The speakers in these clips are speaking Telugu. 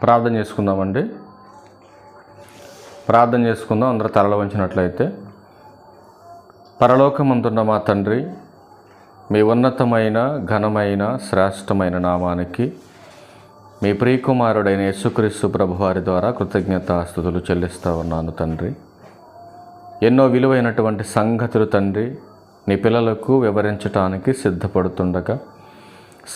ప్రార్థన చేసుకుందామండి. ప్రార్థన చేసుకుందాం. అందరూ తలలు వంచినట్లయితే. పరలోకమందున్న మా తండ్రి, మీ ఉన్నతమైన ఘనమైన శ్రేష్టమైన నామానికి మీ ప్రియకుమారుడైన యేసుక్రీస్తు ప్రభువారి ద్వారా కృతజ్ఞతాస్తుతులు చెల్లిస్తూ ఉన్నాను తండ్రి. ఎన్నో విలువైనటువంటి సంగతులు తండ్రి నీ పిల్లలకు వివరించటానికి సిద్ధపడుతుండగా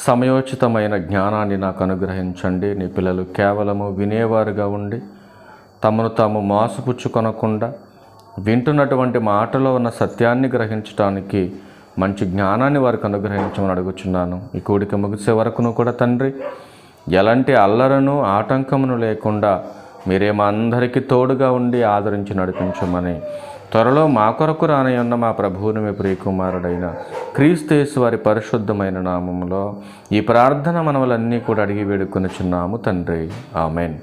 సమయోచితమైన జ్ఞానాన్ని నాకు అనుగ్రహించండి. నీ పిల్లలు కేవలము వినేవారుగా ఉండి తమను తాము మోసపుచ్చుకొనకుండా వింటున్నటువంటి మాటలో ఉన్న సత్యాన్ని గ్రహించడానికి మంచి జ్ఞానాన్ని వారికి అనుగ్రహించమని అడుగుచున్నాను. ఈ కూడిక ముగిసే వరకును కూడా తండ్రి ఎలాంటి అల్లరను ఆటంకమును లేకుండా మీరేమో అందరికీ తోడుగా ఉండి ఆదరించి నడిపించమని త్వరలో మా కొరకు రానయ్యున్న మా ప్రభువుని మీ ప్రియకుమారుడైన క్రీస్తు యేసు వారి పరిశుద్ధమైన నామములో ఈ ప్రార్థన మనములన్నీ కూడా అడిగి వేడుకొనుచున్నాము తండ్రి, ఆమెన్.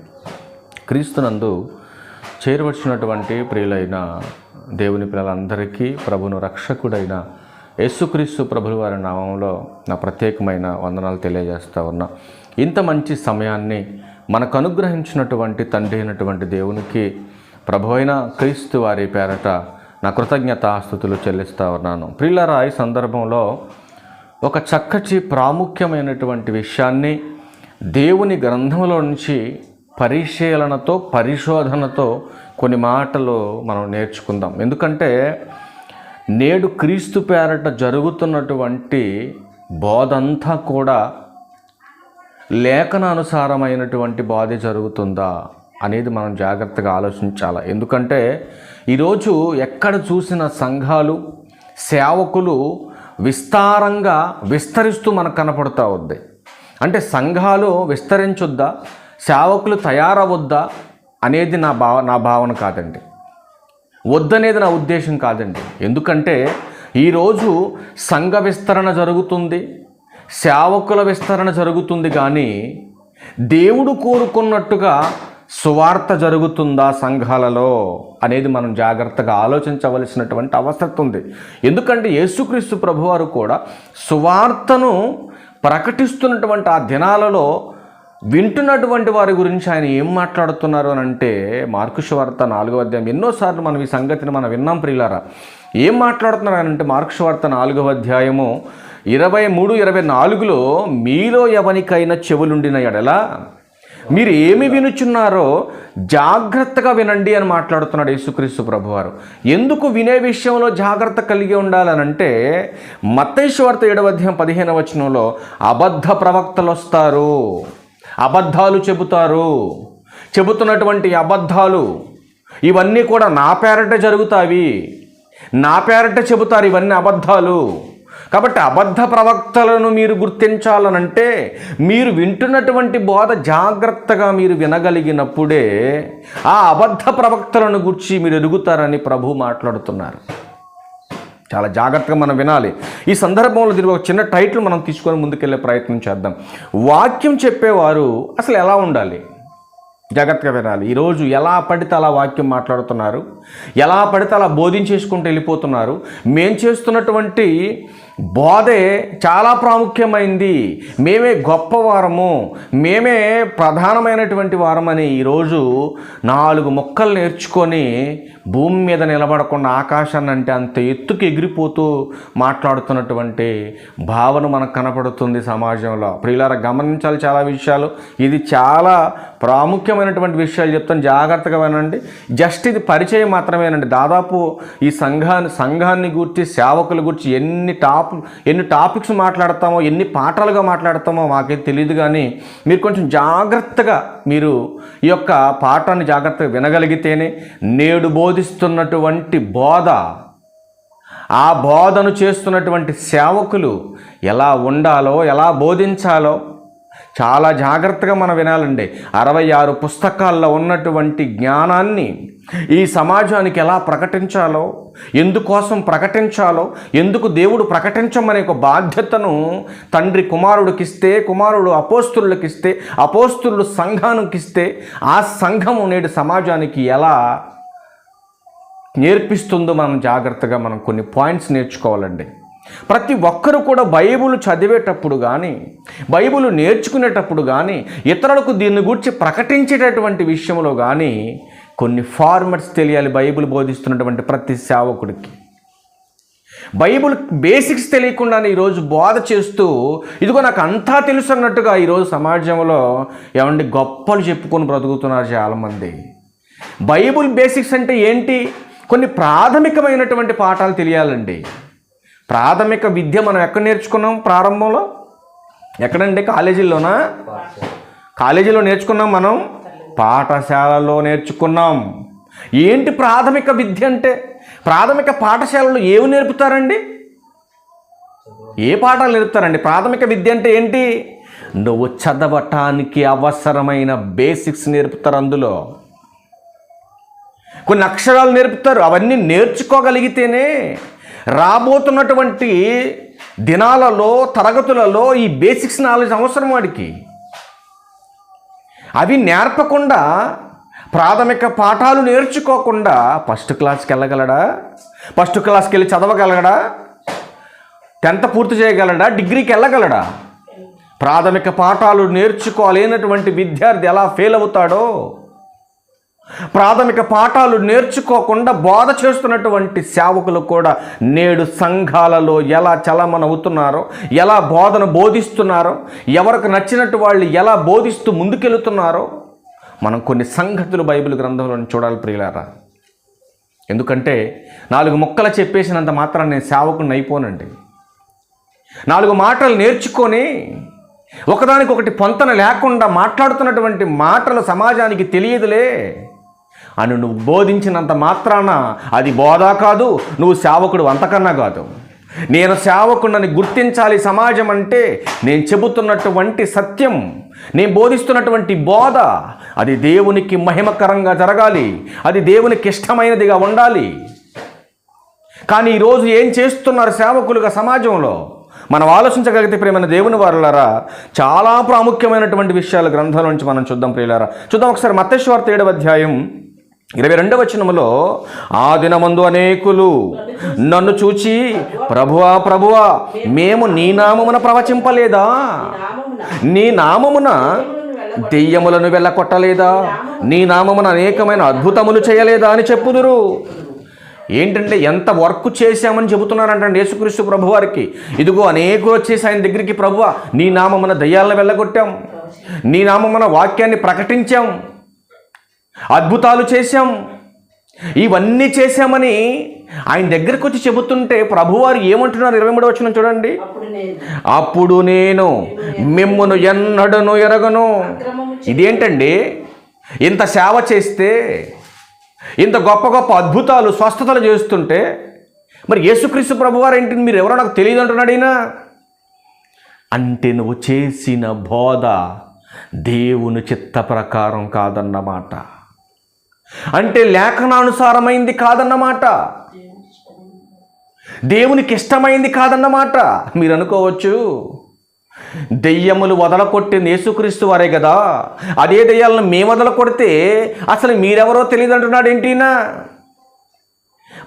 క్రీస్తునందు చేరవచ్చినటువంటి ప్రియులైన దేవుని పిల్లలందరికీ ప్రభువును రక్షకుడైన యేసుక్రీస్తు ప్రభుల వారి నామంలో నా ప్రత్యేకమైన వందనాలు తెలియజేస్తూ ఉన్నా. ఇంత మంచి సమయాన్ని మనకు అనుగ్రహించినటువంటి తండ్రి అయినటువంటి దేవునికి ప్రభు అయిన క్రీస్తు వారి పేరట నా కృతజ్ఞతాస్తుతులు చెల్లిస్తూ ఉన్నాను. ప్రియులారా, ఈ సందర్భంలో ఒక చక్కటి ప్రాముఖ్యమైనటువంటి విషయాన్ని దేవుని గ్రంథంలో నుంచి పరిశీలనతో పరిశోధనతో కొన్ని మాటలు మనం నేర్చుకుందాం. ఎందుకంటే నేడు క్రీస్తు పేరట జరుగుతున్నటువంటి బోధంతా కూడా లేఖనానుసారమైనటువంటి బోధ జరుగుతుందా అనేది మనం జాగ్రత్తగా ఆలోచించాలి. ఎందుకంటే ఈరోజు ఎక్కడ చూసిన సంఘాలు, సేవకులు విస్తారంగా విస్తరిస్తూ మనకు కనపడుతూ ఉంది. అంటే సంఘాలు విస్తరించొద్దా, సేవకులు తయారవద్దా అనేది నా భావన కాదండి. వద్దనేది నా ఉద్దేశం కాదండి. ఎందుకంటే ఈరోజు సంఘ విస్తరణ జరుగుతుంది, సేవకుల విస్తరణ జరుగుతుంది, కానీ దేవుడు కోరుకున్నట్టుగా సువార్త జరుగుతుందా సంఘాలలో అనేది మనం జాగ్రత్తగా ఆలోచించవలసినటువంటి అవసరం ఉంది. ఎందుకంటే యేసుక్రీస్తు ప్రభువారు కూడా సువార్తను ప్రకటిస్తున్నటువంటి ఆ దినాలలో వింటున్నటువంటి వారి గురించి ఆయన ఏం మాట్లాడుతున్నారు అని అంటే, మార్కు సువార్త 4వ అధ్యాయం, ఎన్నోసార్లు మనం ఈ సంగతిని మనం విన్నాం ప్రియులారా. ఏం మాట్లాడుతున్నారు అని అంటే మార్కు సువార్త 4వ అధ్యాయము 23-24లో మీలో ఎవరికైనా చెవులుండిన ఎడల మీరు ఏమి వినుచున్నారో జాగ్రత్తగా వినండి అని మాట్లాడుతున్నాడు యేసుక్రీస్తు ప్రభువారు. ఎందుకు వినే విషయంలో జాగ్రత్త కలిగి ఉండాలనంటే, మత్తయి సువార్త 7వ అధ్యాయం 15వ వచనంలో అబద్ధ ప్రవక్తలు వస్తారు, అబద్ధాలు చెబుతున్నటువంటి అబద్ధాలు ఇవన్నీ కూడా నా పేరట జరుగుతాయి, నా పేరట చెబుతారు ఇవన్నీ అబద్ధాలు. కాబట్టి అబద్ధ ప్రవక్తలను మీరు గుర్తించాలనంటే మీరు వింటున్నటువంటి బోధ జాగ్రత్తగా మీరు వినగలిగినప్పుడే ఆ అబద్ధ ప్రవక్తలను గురించి మీరు ఎరుగుతారని ప్రభు మాట్లాడుతున్నారు. చాలా జాగ్రత్తగా మనం వినాలి. ఈ సందర్భంలో దీనికి ఒక చిన్న టైటిల్ మనం తీసుకొని ముందుకెళ్ళే ప్రయత్నం చేద్దాం. వాక్యం చెప్పేవారు అసలు ఎలా ఉండాలి? జాగ్రత్తగా వినాలి. ఈరోజు ఎలా పడితే అలా వాక్యం మాట్లాడుతున్నారు, ఎలా పడితే అలా బోధించేసుకుంటూ వెళ్ళిపోతున్నారు. మేం చేస్తున్నటువంటి బోధే చాలా ప్రాముఖ్యమైంది, మేమే గొప్పవారము, మేమే ప్రధానమైనటువంటి వారమని ఈరోజు 4 ముక్కలు నేర్చుకొని భూమి మీద నిలబడకుండా ఆకాశాన్ని అంటే అంత ఎత్తుకు ఎగిరిపోతూ మాట్లాడుతున్నటువంటి భావన మనకు కనపడుతుంది సమాజంలో. ప్రియులారా, గమనించాలి చాలా విషయాలు. ఇది చాలా ప్రాముఖ్యమైనటువంటి విషయాలు చెప్తాను, జాగ్రత్తగా వినండి. జస్ట్ ఇది పరిచయం మాత్రమేనండి. దాదాపు ఈ సంఘాన్ని గురించి, సేవకుల గురించి ఎన్ని టాపిక్స్ మాట్లాడతామో, ఎన్ని పాఠాలుగా మాట్లాడతామో మాకేం తెలియదు. కానీ మీరు కొంచెం జాగ్రత్తగా మీరు ఈ యొక్క పాఠాన్ని జాగ్రత్తగా వినగలిగితేనే నేడు బోధిస్తున్నటువంటి బోధ, ఆ బోధను చేస్తున్నటువంటి సేవకులు ఎలా ఉండాలో, ఎలా బోధించాలో చాలా జాగ్రత్తగా మనం వినాలండి. 66 పుస్తకాల్లో ఉన్నటువంటి జ్ఞానాన్ని ఈ సమాజానికి ఎలా ప్రకటించాలో, ఎందుకోసం ప్రకటించాలో, ఎందుకు దేవుడు ప్రకటించమనే ఒక బాధ్యతను తండ్రి కుమారుడికిస్తే, కుమారుడు అపోస్తులకిస్తే, అపోస్తులు సంఘానికిస్తే, ఆ సంఘము నేడు సమాజానికి ఎలా నేర్పిస్తుందో మనం జాగ్రత్తగా కొన్ని పాయింట్స్ నేర్చుకోవాలండి. ప్రతి ఒక్కరూ కూడా బైబిల్ చదివేటప్పుడు కానీ, బైబిల్ నేర్చుకునేటప్పుడు కానీ, ఇతరులకు దీన్ని గురించి ప్రకటించేటటువంటి విషయంలో కానీ కొన్ని ఫార్మాట్స్ తెలియాలి బైబిల్ బోధిస్తున్నటువంటి ప్రతి సేవకుడికి. బైబిల్ బేసిక్స్ తెలియకుండానే ఈరోజు బోధ చేస్తూ ఇదిగో నాకు అంతా తెలుసు అన్నట్టుగా ఈరోజు సమాజంలో ఏమండి గొప్పలు చెప్పుకొని బ్రతుకుతున్నారు చాలామంది. బైబిల్ బేసిక్స్ అంటే ఏంటి? కొన్ని ప్రాథమికమైనటువంటి పాఠాలు తెలియాలండి. ప్రాథమిక విద్య మనం ఎక్కడ నేర్చుకున్నాం? ప్రారంభంలో ఎక్కడండి? కాలేజీల్లోనా? కాలేజీలో నేర్చుకున్నాం మనం, పాఠశాలలో నేర్చుకున్నాం. ఏంటి ప్రాథమిక విద్య అంటే? ప్రాథమిక పాఠశాలలో ఏమి నేర్పుతారండి? ఏ పాఠాలు నేర్పుతారండి? ప్రాథమిక విద్య అంటే ఏంటి? నువ్వు చదవటానికి అవసరమైన బేసిక్స్ నేర్పుతారు. అందులో కొన్ని అక్షరాలు నేర్పుతారు. అవన్నీ నేర్చుకోగలిగితేనే రాబోతున్నటువంటి దినాలలో, తరగతులలో ఈ బేసిక్స్ నాలెడ్జ్ అవసరం వాడికి. అవి నేర్పకుండా, ప్రాథమిక పాఠాలు నేర్చుకోకుండా ఫస్ట్ క్లాస్కి వెళ్ళగలడా? ఫస్ట్ క్లాస్కి వెళ్ళి చదవగలగడా? 10th పూర్తి చేయగలడా? డిగ్రీకి వెళ్ళగలడా? ప్రాథమిక పాఠాలు నేర్చుకోలేనటువంటి విద్యార్థి ఎలా ఫెయిల్ అవుతాడో, ప్రాథమిక పాఠాలు నేర్చుకోకుండా బోధ చేస్తున్నటువంటి సేవకులు కూడా నేడు సంఘాలలో ఎలా చలమనవుతున్నారో, ఎలా బోధన బోధిస్తున్నారో, ఎవరికి నచ్చినట్టు వాళ్ళు ఎలా బోధిస్తూ ముందుకెళ్తున్నారో మనం కొన్ని సంగతులు బైబిల్ గ్రంథంలో చూడాలి ప్రియులారా. ఎందుకంటే 4 ముక్కలు చెప్పేసినంత మాత్రం నేను సేవకుని అయిపోనండి. 4 మాటలు నేర్చుకొని ఒకదానికొకటి పొంతన లేకుండా మాట్లాడుతున్నటువంటి మాటలు సమాజానికి తెలియదులే అని నువ్వు బోధించినంత మాత్రాన అది బోధ కాదు, నువ్వు సేవకుడు అంతకన్నా కాదు. నేను సేవకుడిని గుర్తించాలి సమాజం అంటే నేను చెబుతున్నటువంటి సత్యం, నేను బోధిస్తున్నటువంటి బోధ అది దేవునికి మహిమకరంగా జరగాలి, అది దేవునికి ఇష్టమైనదిగా ఉండాలి. కానీ ఈరోజు ఏం చేస్తున్నారు సేవకులుగా సమాజంలో? మనం ఆలోచించగలిగితే ప్రియమైన దేవుని వారులారా, చాలా ప్రాముఖ్యమైనటువంటి విషయాలు గ్రంథాల నుంచి మనం చూద్దాం ప్రియులారా. చూద్దాం ఒకసారి మత్తయి సువార్త 7వ అధ్యాయం 22వ వచనములో, ఆ దినమందు అనేకులు నన్ను చూచి ప్రభువా ప్రభువా మేము నీ నామమున ప్రవచింపలేదా? నీ నామమున దెయ్యములను వెళ్ళకొట్టలేదా? నీ నామమున అనేకమైన అద్భుతములు చేయలేదా అని చెప్పుదురు. ఏంటంటే ఎంత వర్క్ చేశామని చెబుతున్నారంటే యేసుక్రీస్తు ప్రభు వారికి. ఇదిగో అనేకులు వచ్చేసి ఆయన దగ్గరికి, ప్రభువా నీ నామమున దయ్యాలను వెళ్ళగొట్టాం, నీ నామమున వాక్యాన్ని ప్రకటించాం, అద్భుతాలు చేశాం, ఇవన్నీ చేశామని ఆయన దగ్గరికి వచ్చి చెబుతుంటే ప్రభువారు ఏమంటున్నారు? 23వ వచనం చూడండి. అప్పుడు నేను మిమ్మును ఎన్నడను ఎరగను. ఇదేంటండి? ఇంత సేవ చేస్తే, ఇంత గొప్ప గొప్ప అద్భుతాలు స్వస్థతలు చేస్తుంటే మరి యేసుక్రీస్తు ప్రభువారు ఏంటి మీరు ఎవరో నాకు తెలియదు అంటున్నాడు ఈయన. అంటే నువ్వు చేసిన బోధ దేవుని చిత్త ప్రకారం కాదన్నమాట, అంటే లేఖనానుసారమైంది కాదన్నమాట, దేవునికి ఇష్టమైంది కాదన్నమాట. మీరు అనుకోవచ్చు దెయ్యములు వదలకొట్టింది యేసుక్రీస్తు వారే కదా, అదే దెయ్యాలను మేము వదలకొడితే అసలు మీరెవరో తెలియదు అంటున్నాడు ఏంటినా?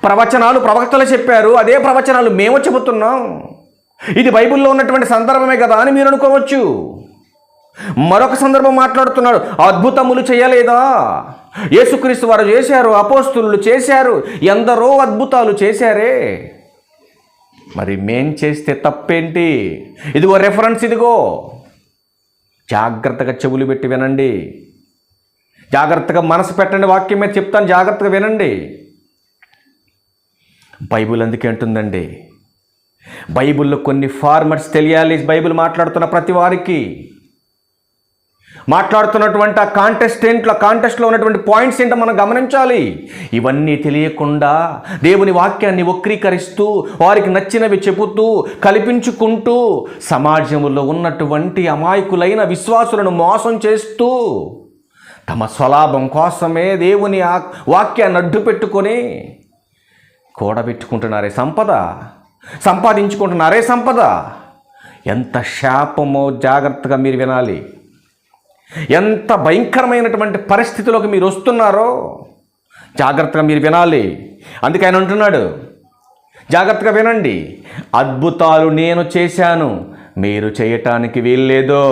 ప్రవచనాలు ప్రవక్తలు చెప్పారు, అదే ప్రవచనాలు మేము చెబుతున్నాం, ఇది బైబిల్లో ఉన్నటువంటి సందర్భమే కదా అని మీరు అనుకోవచ్చు. మరొక సందర్భం మాట్లాడుతున్నాడు, అద్భుతములు చేయలేదా? యేసుక్రీస్తు వారు చేశారు, అపోస్తులు చేశారు, ఎందరో అద్భుతాలు చేశారే, మరి మేం చేస్తే తప్పేంటి? ఇదిగో రెఫరెన్స్, ఇదిగో జాగ్రత్తగా చెవులు పెట్టి వినండి, జాగ్రత్తగా మనసు పెట్టండి, వాక్యం మీద చెప్తాను, జాగ్రత్తగా వినండి. బైబిల్ అందుకే అంటుందండి, బైబిల్లో కొన్ని ఫార్మాట్స్ తెలియాలి. బైబిల్ మాట్లాడుతున్న ప్రతి వారికి, మాట్లాడుతున్నటువంటి ఆ కాంటెస్ట్లో ఉన్నటువంటి పాయింట్స్ ఏంటో మనం గమనించాలి. ఇవన్నీ తెలియకుండా దేవుని వాక్యాన్ని వక్రీకరిస్తూ, వారికి నచ్చినవి చెబుతూ, కల్పించుకుంటూ, సమాజంలో ఉన్నటువంటి అమాయకులైన విశ్వాసులను మోసం చేస్తూ, తమ స్వలాభం కోసమే దేవుని వాక్యాన్ని అడ్డు పెట్టుకొని కూడబెట్టుకుంటున్నారే సంపద, సంపాదించుకుంటున్నారే సంపద. ఎంత శాపమో జాగ్రత్తగా మీరు వినాలి. ఎంత భయంకరమైనటువంటి పరిస్థితిలోకి మీరు వస్తున్నారో జాగ్రత్తగా మీరు వినాలి. అందుకే ఆయన అంటున్నాడు, జాగ్రత్తగా వినండి. అద్భుతాలు నేను చేశాను, మీరు చేయటానికి వీల్లేదు.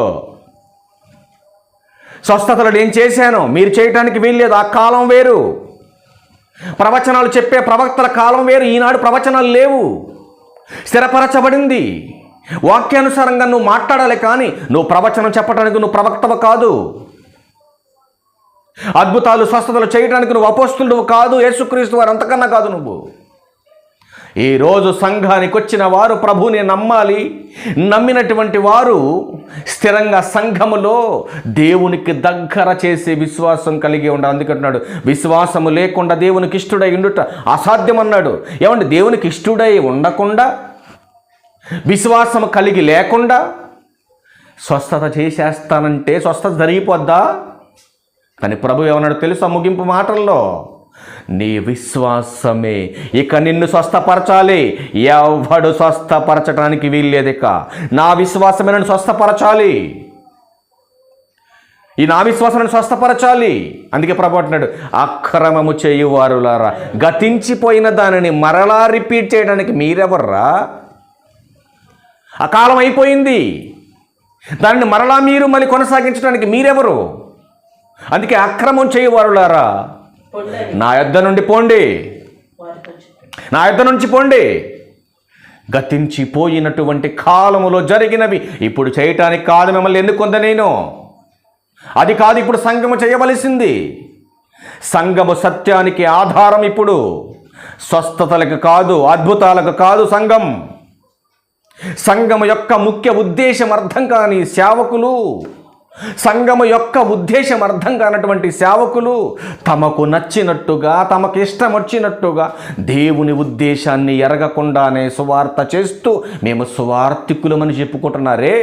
స్వస్థతలు నేను చేశాను, మీరు చేయటానికి వీల్లేదు. ఆ కాలం వేరు. ప్రవచనాలు చెప్పే ప్రవక్తల కాలం వేరు. ఈనాడు ప్రవచనాలు లేవు, స్థిరపరచబడింది. వాక్యానుసారంగా నువ్వు మాట్లాడాలి, కానీ నువ్వు ప్రవచనం చెప్పడానికి నువ్వు ప్రవక్తవ కాదు. అద్భుతాలు స్వస్థతలు చేయడానికి నువ్వు అపోస్తులుడు కాదు. యేసుక్రీస్తు వారు అంతకన్నా కాదు. నువ్వు ఈరోజు సంఘానికి వచ్చిన వారు ప్రభువుని నమ్మాలి. నమ్మినటువంటి వారు స్థిరంగా సంఘములో దేవునికి దగ్గర చేసే విశ్వాసం కలిగి ఉండాలి. అందుకంటున్నాడు, విశ్వాసము లేకుండా దేవునికి ఇష్టడై ఉండుట అసాధ్యం అన్నాడు. ఏమండి, దేవునికి ఇష్టడై ఉండకుండా, విశ్వాసము కలిగి లేకుండా స్వస్థత చేసేస్తానంటే స్వస్థత జరిగిపోద్దా? కానీ ప్రభు ఏమన్నాడు తెలుసా? ముగింపు మాటల్లో, నీ విశ్వాసమే ఇక నిన్ను స్వస్థపరచాలి. ఎవడు స్వస్థపరచడానికి వీల్లేదు. ఇక నా విశ్వాసమే నన్ను స్వస్థపరచాలి. ఈ నా విశ్వాసం నన్ను స్వస్థపరచాలి. అందుకే ప్రభు అంటున్నాడు, అక్రమము చేయువారులారా, గతించిపోయిన దానిని మరలా రిపీట్ చేయడానికి మీరెవర్రా? ఆ కాలం అయిపోయింది, దానిని మరలా మీరు మళ్ళీ కొనసాగించడానికి మీరెవరు? అందుకే అక్రమం చేయువారులారా, నా యొద్ద నుండి పోండి, నా యొద్ద నుంచి పోండి. గతించిపోయినటువంటి కాలములో జరిగినవి ఇప్పుడు చేయటానికి కాదు మిమ్మల్ని ఎన్నుకొంద నేను. అది కాదు ఇప్పుడు సంఘము చేయవలసింది. సంఘము సత్యానికి ఆధారం. ఇప్పుడు స్వస్థతలకు కాదు, అద్భుతాలకు కాదు సంఘం. సంఘము యొక్క ముఖ్య ఉద్దేశం అర్థం కాని సేవకులు, సంఘము యొక్క ఉద్దేశం అర్థం కానటువంటి సేవకులు తమకు నచ్చినట్టుగా, తమకు ఇష్టం వచ్చినట్టుగా దేవుని ఉద్దేశాన్ని ఎరగకుండానే సువార్త చేస్తూ మేము సువార్థికులమని చెప్పుకుంటున్నారే.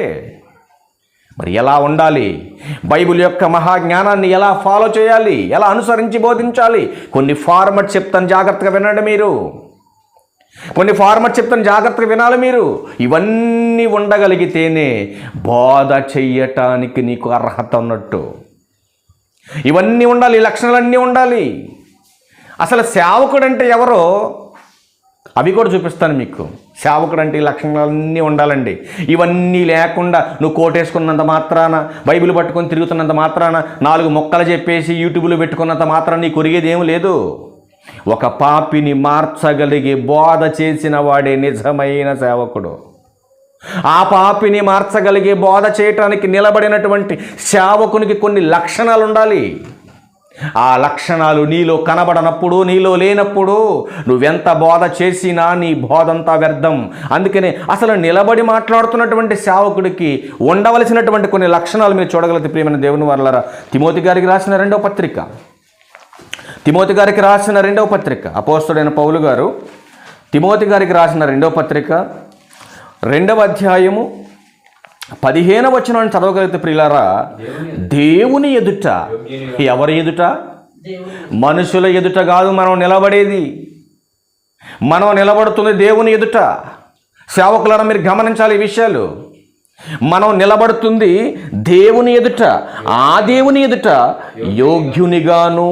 మరి ఎలా ఉండాలి? బైబిల్ యొక్క మహాజ్ఞానాన్ని ఎలా ఫాలో చేయాలి, ఎలా అనుసరించి బోధించాలి? కొన్ని ఫార్మట్ చెప్తాను, జాగ్రత్తగా వినండి. మీరు కొన్ని ఫార్మట్ చెప్తాను, జాగ్రత్తగా వినాలి మీరు. ఇవన్నీ ఉండగలిగితేనే బోధ చెయ్యటానికి నీకు అర్హత ఉన్నట్టు. ఇవన్నీ ఉండాలి, ఈ లక్షణాలన్నీ ఉండాలి. అసలు సేవకుడు అంటే ఎవరో అవి కూడా చూపిస్తాను మీకు. సేవకుడు అంటే ఈ లక్షణాలన్నీ ఉండాలండి. ఇవన్నీ లేకుండా నువ్వు కోటేసుకున్నంత మాత్రాన, బైబిల్ పట్టుకొని తిరుగుతున్నంత మాత్రాన, 4 మొక్కలు చెప్పేసి యూట్యూబ్లో పెట్టుకున్నంత మాత్రాన నీకు ఒరిగేది ఏం లేదు. ఒక పాపిని మార్చగలిగే బోధ చేసిన వాడే నిజమైన సేవకుడు. ఆ పాపిని మార్చగలిగే బోధ చేయటానికి నిలబడినటువంటి సేవకునికి కొన్ని లక్షణాలు ఉండాలి. ఆ లక్షణాలు నీలో కనబడనప్పుడు, నీలో లేనప్పుడు నువ్వెంత బోధ చేసినా నీ బోధంతా వ్యర్థం. అందుకనే అసలు నిలబడి మాట్లాడుతున్నటువంటి సేవకుడికి ఉండవలసినటువంటి కొన్ని లక్షణాలు మీరు చూడగలిగితే ప్రియమైన దేవుని వారలారా, తిమోతి గారికి రాసిన 2వ పత్రిక, తిమోతి గారికి రాసిన 2వ పత్రిక, అపోస్తలుడైన పౌలు గారు తిమోతి గారికి రాసిన 2వ పత్రిక 2వ అధ్యాయము 15వ వచనాన్ని చదవగలిగితే ప్రియులారా, దేవుని ఎదుట, ఎవరి ఎదుట? మనుషుల ఎదుట కాదు మనం నిలబడేది. మనం నిలబడుతుంది దేవుని ఎదుట. సేవకులారా మీరు గమనించాలి ఈ విషయాలు. మనం నిలబడుతుంది దేవుని ఎదుట. ఆ దేవుని ఎదుట యోగ్యునిగాను,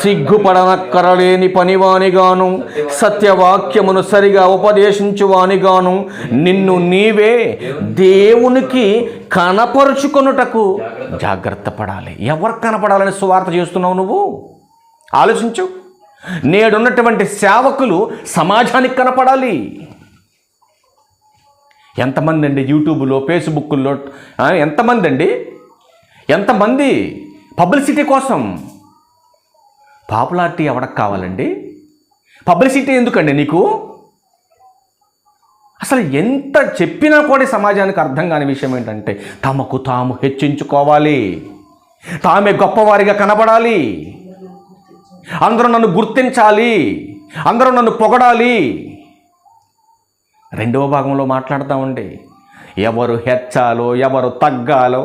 సిగ్గుపడనక్కరలేని పనివానిగాను, సత్యవాక్యమును సరిగా ఉపదేశించువానిగాను నిన్ను నీవే దేవునికి కనపరుచుకొనుటకు జాగ్రత్త పడాలి. ఎవరు కనపడాలని సువార్త చేస్తున్నావు నువ్వు? ఆలోచించు. నేడున్నటువంటి సేవకులు సమాజానికి కనపడాలి. ఎంతమంది అండి యూట్యూబ్లో, ఫేస్బుక్లో, ఎంతమంది పబ్లిసిటీ కోసం. పాపులారిటీ ఎవరికి కావాలండి? పబ్లిసిటీ ఎందుకండి నీకు? అసలు ఎంత చెప్పినా కూడా సమాజానికి అర్థం కాని విషయం ఏంటంటే, తమకు తాము హెచ్చించుకోవాలి, తామే గొప్పవారిగా కనబడాలి, అందరూ నన్ను గుర్తించాలి, అందరూ నన్ను పొగడాలి. 2వ భాగంలో మాట్లాడతామండి. ఎవరు హెచ్చాలో, ఎవరు తగ్గాలో,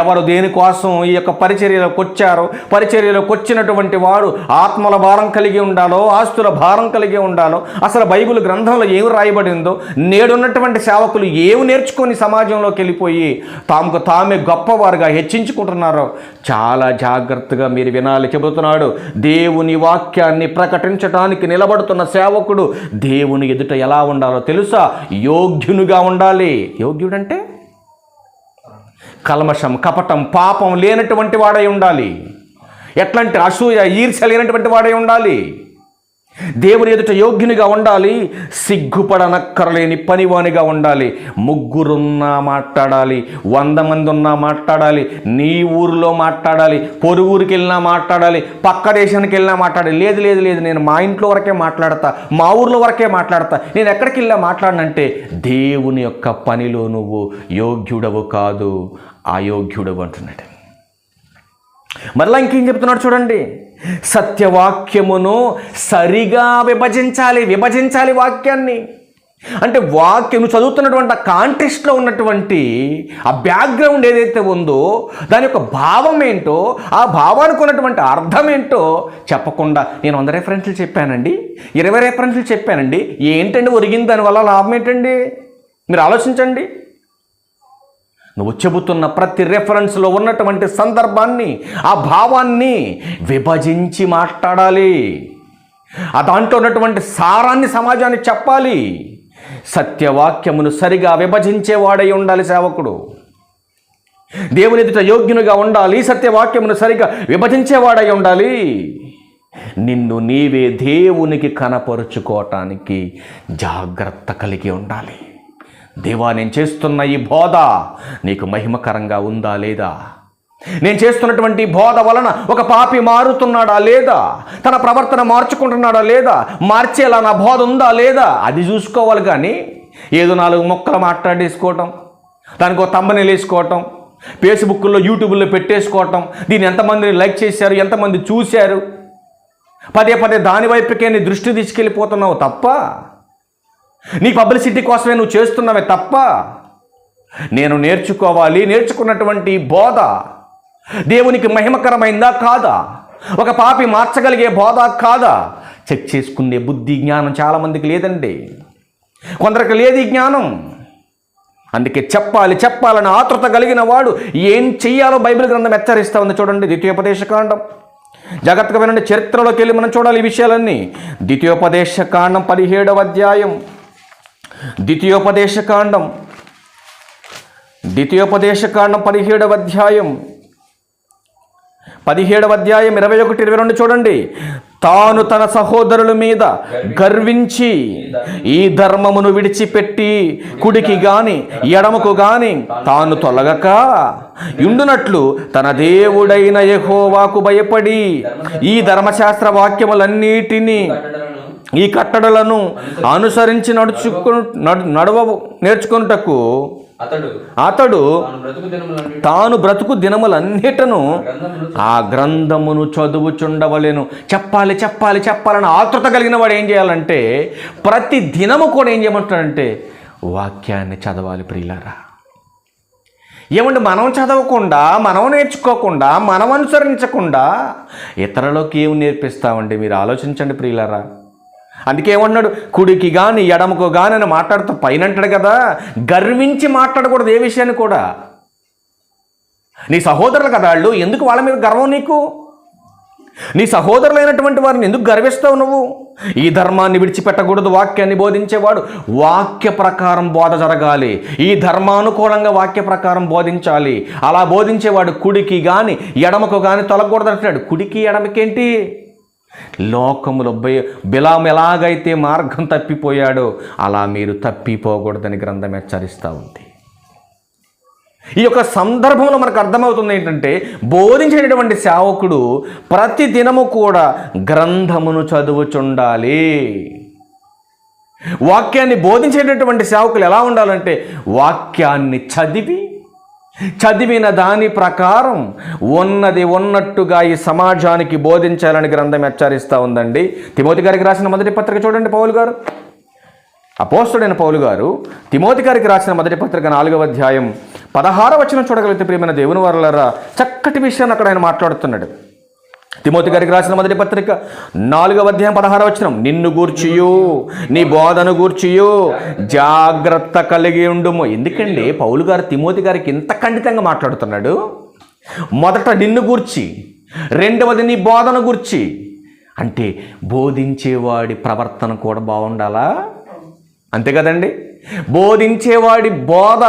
ఎవరు దేనికోసం ఈ యొక్క పరిచర్యలోకి వచ్చారో, పరిచర్యలోకి వచ్చినటువంటి వారు ఆత్మల భారం కలిగి ఉండాలో, ఆస్తుల భారం కలిగి ఉండాలో, అసలు బైబిల్ గ్రంథంలో ఏమి రాయబడిందో, నేడున్నటువంటి సేవకులు ఏమి నేర్చుకొని సమాజంలోకి వెళ్ళిపోయి తాముకు తామే గొప్పవారుగా హెచ్చించుకుంటున్నారో చాలా జాగ్రత్తగా మీరు వినాలి. చెబుతున్నాడు, దేవుని వాక్యాన్ని ప్రకటించడానికి నిలబడుతున్న సేవకుడు దేవుని ఎదుట ఎలా ఉండాలో తెలుసా? యోగ్యునిగా ఉండాలి. యోగ్యుడంటే కల్మషం, కపటం, పాపం లేనటువంటి వాడై ఉండాలి. ఎట్లాంటి అసూయ, ఈర్ష్య లేనటువంటి వాడై ఉండాలి. దేవుని ఎదుట యోగ్యునిగా ఉండాలి. సిగ్గుపడనక్కరలేని పనివానిగా ఉండాలి. ముగ్గురున్నా మాట్లాడాలి, 100 మంది ఉన్నా మాట్లాడాలి, నీ ఊరిలో మాట్లాడాలి, పొరుగురికి వెళ్ళినా మాట్లాడాలి, పక్క దేశానికి వెళ్ళినా మాట్లాడాలి. లేదు లేదు లేదు, నేను మా ఇంట్లో వరకే మాట్లాడతా, మా ఊర్లో వరకే మాట్లాడతా, నేను ఎక్కడికి వెళ్ళా మాట్లాడనంటే దేవుని యొక్క పనిలో నువ్వు యోగ్యుడవు కాదు, అయోగ్యుడవు అంటున్నాడు. మరలా ఇంకేం చెప్తున్నాడు చూడండి, సత్యవాక్యమును సరిగా విభజించాలి వాక్యాన్ని. అంటే వాక్యం చదువుతున్నటువంటి ఆ కాంటెక్స్ట్లో ఉన్నటువంటి ఆ బ్యాక్గ్రౌండ్ ఏదైతే ఉందో దాని యొక్క భావం ఏంటో, ఆ భావానికి ఉన్నటువంటి అర్థం ఏంటో చెప్పకుండా నేను 100 రెఫరెన్స్లు చెప్పానండి, 20 రెఫరెన్స్లు చెప్పానండి, ఏంటండి ఒరిగింది, దానివల్ల లాభం ఏంటండి? మీరు ఆలోచించండి. నువ్వు చెబుతున్న ప్రతి రెఫరెన్స్లో ఉన్నటువంటి సందర్భాన్ని, ఆ భావాన్ని విభజించి మాట్లాడాలి. ఆ దాంట్లో ఉన్నటువంటి సారాన్ని సమాజానికి చెప్పాలి. సత్యవాక్యమును సరిగా విభజించేవాడై ఉండాలి సేవకుడు. దేవుని ఎదుట యోగ్యునిగా ఉండాలి, సత్యవాక్యమును సరిగా విభజించేవాడై ఉండాలి. నిన్ను నీవే దేవునికి కనపరుచుకోవటానికి జాగ్రత్త కలిగి ఉండాలి. దేవా, నేను చేస్తున్న ఈ బోధ నీకు మహిమకరంగా ఉందా లేదా? నేను చేస్తున్నటువంటి బోధ వలన ఒక పాపి మారుతున్నాడా లేదా? తన ప్రవర్తన మార్చుకుంటున్నాడా లేదా? మార్చేలా నా బోధ ఉందా లేదా? అది చూసుకోవాలి. కానీ ఏదో 4 ముక్కలు మాట్లాడేసుకోవటం, దానికి ఒక తంబనేలు వేసుకోవటం, ఫేస్బుక్లో యూట్యూబ్లో పెట్టేసుకోవటం, దీన్ని ఎంతమంది లైక్ చేశారు, ఎంతమంది చూశారు, పదే దాని వైపుకే నీ దృష్టి తీసుకెళ్ళిపోతున్నావు తప్ప, నీ పబ్లిసిటీ కోసమే నువ్వు చేస్తున్నావే తప్ప, నేను నేర్చుకున్నటువంటి బోధ దేవునికి మహిమకరమైందా కాదా, ఒక పాపి మార్చగలిగే బోధ కాదా చెక్ చేసుకునే బుద్ధి జ్ఞానం చాలామందికి లేదండి. కొందరికి లేదు ఈ జ్ఞానం. అందుకే చెప్పాలని ఆతృత కలిగిన వాడు ఏం చెయ్యాలో బైబిల్ గ్రంథం హెచ్చరిస్తూ ఉంది. చూడండి, ద్వితీయోపదేశకాండం. జాగ్రత్తగా వినండి, చరిత్రలోకి వెళ్ళి మనం చూడాలి ఈ విషయాలన్నీ. ద్వితీయోపదేశకాండం 17వ అధ్యాయం. ద్వితీయోపదేశకాండం 17వ అధ్యాయం 21-22 చూడండి. తాను తన సహోదరుల మీద గర్వించి ఈ ధర్మమును విడిచిపెట్టి కుడికి గాని ఎడమకు గాని తాను తొలగక యుండునట్లు తన దేవుడైన యెహోవాకు భయపడి ఈ ధర్మశాస్త్ర వాక్యములన్నిటినీ, ఈ కట్టడలను అనుసరించి నేర్చుకొనుటకు అతడు తాను బ్రతుకు దినములన్నిటను ఆ గ్రంథమును చదువుచుండవలెను. చెప్పాలని ఆతృత కలిగిన వాడు ఏం చేయాలంటే ప్రతి దినము కూడా ఏం చేయమంటాడంటే వాక్యాన్ని చదవాలి. ప్రియులారా, ఏమంటే మనం చదవకుండా, మనం నేర్చుకోకుండా, మనం అనుసరించకుండా ఇతరులకు ఏమి నేర్పిస్తామండి? మీరు ఆలోచించండి ప్రియులారా. అందుకే ఏమన్నాడు, కుడికి కానీ ఎడమకు కానీ అని మాట్లాడుతూ పైన అంటాడు కదా, గర్వించి మాట్లాడకూడదు ఏ విషయాన్ని కూడా. నీ సహోదరులు కదా వాళ్ళు, ఎందుకు వాళ్ళ మీద గర్వం నీకు? నీ సహోదరులైనటువంటి వారిని ఎందుకు గర్విస్తావు నువ్వు? ఈ ధర్మాన్ని విడిచిపెట్టకూడదు. వాక్యాన్ని బోధించేవాడు వాక్య ప్రకారం బోధ జరగాలి, ఈ ధర్మానుకూలంగా వాక్య ప్రకారం బోధించాలి. అలా బోధించేవాడు కుడికి కానీ ఎడమకు కానీ తొలగకూడదు అంటున్నాడు. కుడికి ఎడమకేంటి? లోకములో బిలాము ఎలాగైతే మార్గం తప్పిపోయాడో అలా మీరు తప్పిపోకూడదని గ్రంథం హెచ్చరిస్తూ ఉంది. ఈ యొక్క సందర్భంలో మనకు అర్థమవుతుంది ఏంటంటే, బోధించేటటువంటి సేవకుడు ప్రతి దినము కూడా గ్రంథమును చదువుచుండాలి. వాక్యాన్ని బోధించేటటువంటి సేవకులు ఎలా ఉండాలంటే వాక్యాన్ని చదివిన దాని ప్రకారం ఉన్నది ఉన్నట్టుగా ఈ సమాజానికి బోధించాలని గ్రంథం హెచ్చరిస్తూ ఉందండి. తిమోతి గారికి రాసిన మొదటి పత్రిక చూడండి. పౌలు గారు, అపోస్తలుడైన పౌలు గారు తిమోతి గారికి రాసిన మొదటి పత్రిక 4వ అధ్యాయం 16వ వచనం చూడగలిగితే ప్రియమైన దేవుని వారలారా, చక్కటి విషయాన్ని అక్కడ ఆయన మాట్లాడుతున్నాడు. తిమోతి గారికి రాసిన మొదటి పత్రిక 4వ అధ్యాయం 16వ వచనం, నిన్ను గూర్చియు నీ బోధను గూర్చియు జాగ్రత్త కలిగి ఉండుము. ఎందుకండి పౌలు గారు తిమోతి గారికి ఇంత ఖండితంగా మాట్లాడుతున్నాడు? మొదట నిన్ను గూర్చి, రెండవది నీ బోధన గూర్చి. అంటే బోధించేవాడి ప్రవర్తన కూడా బాగుండాలా? అంతే కదండి. బోధించేవాడి బోధ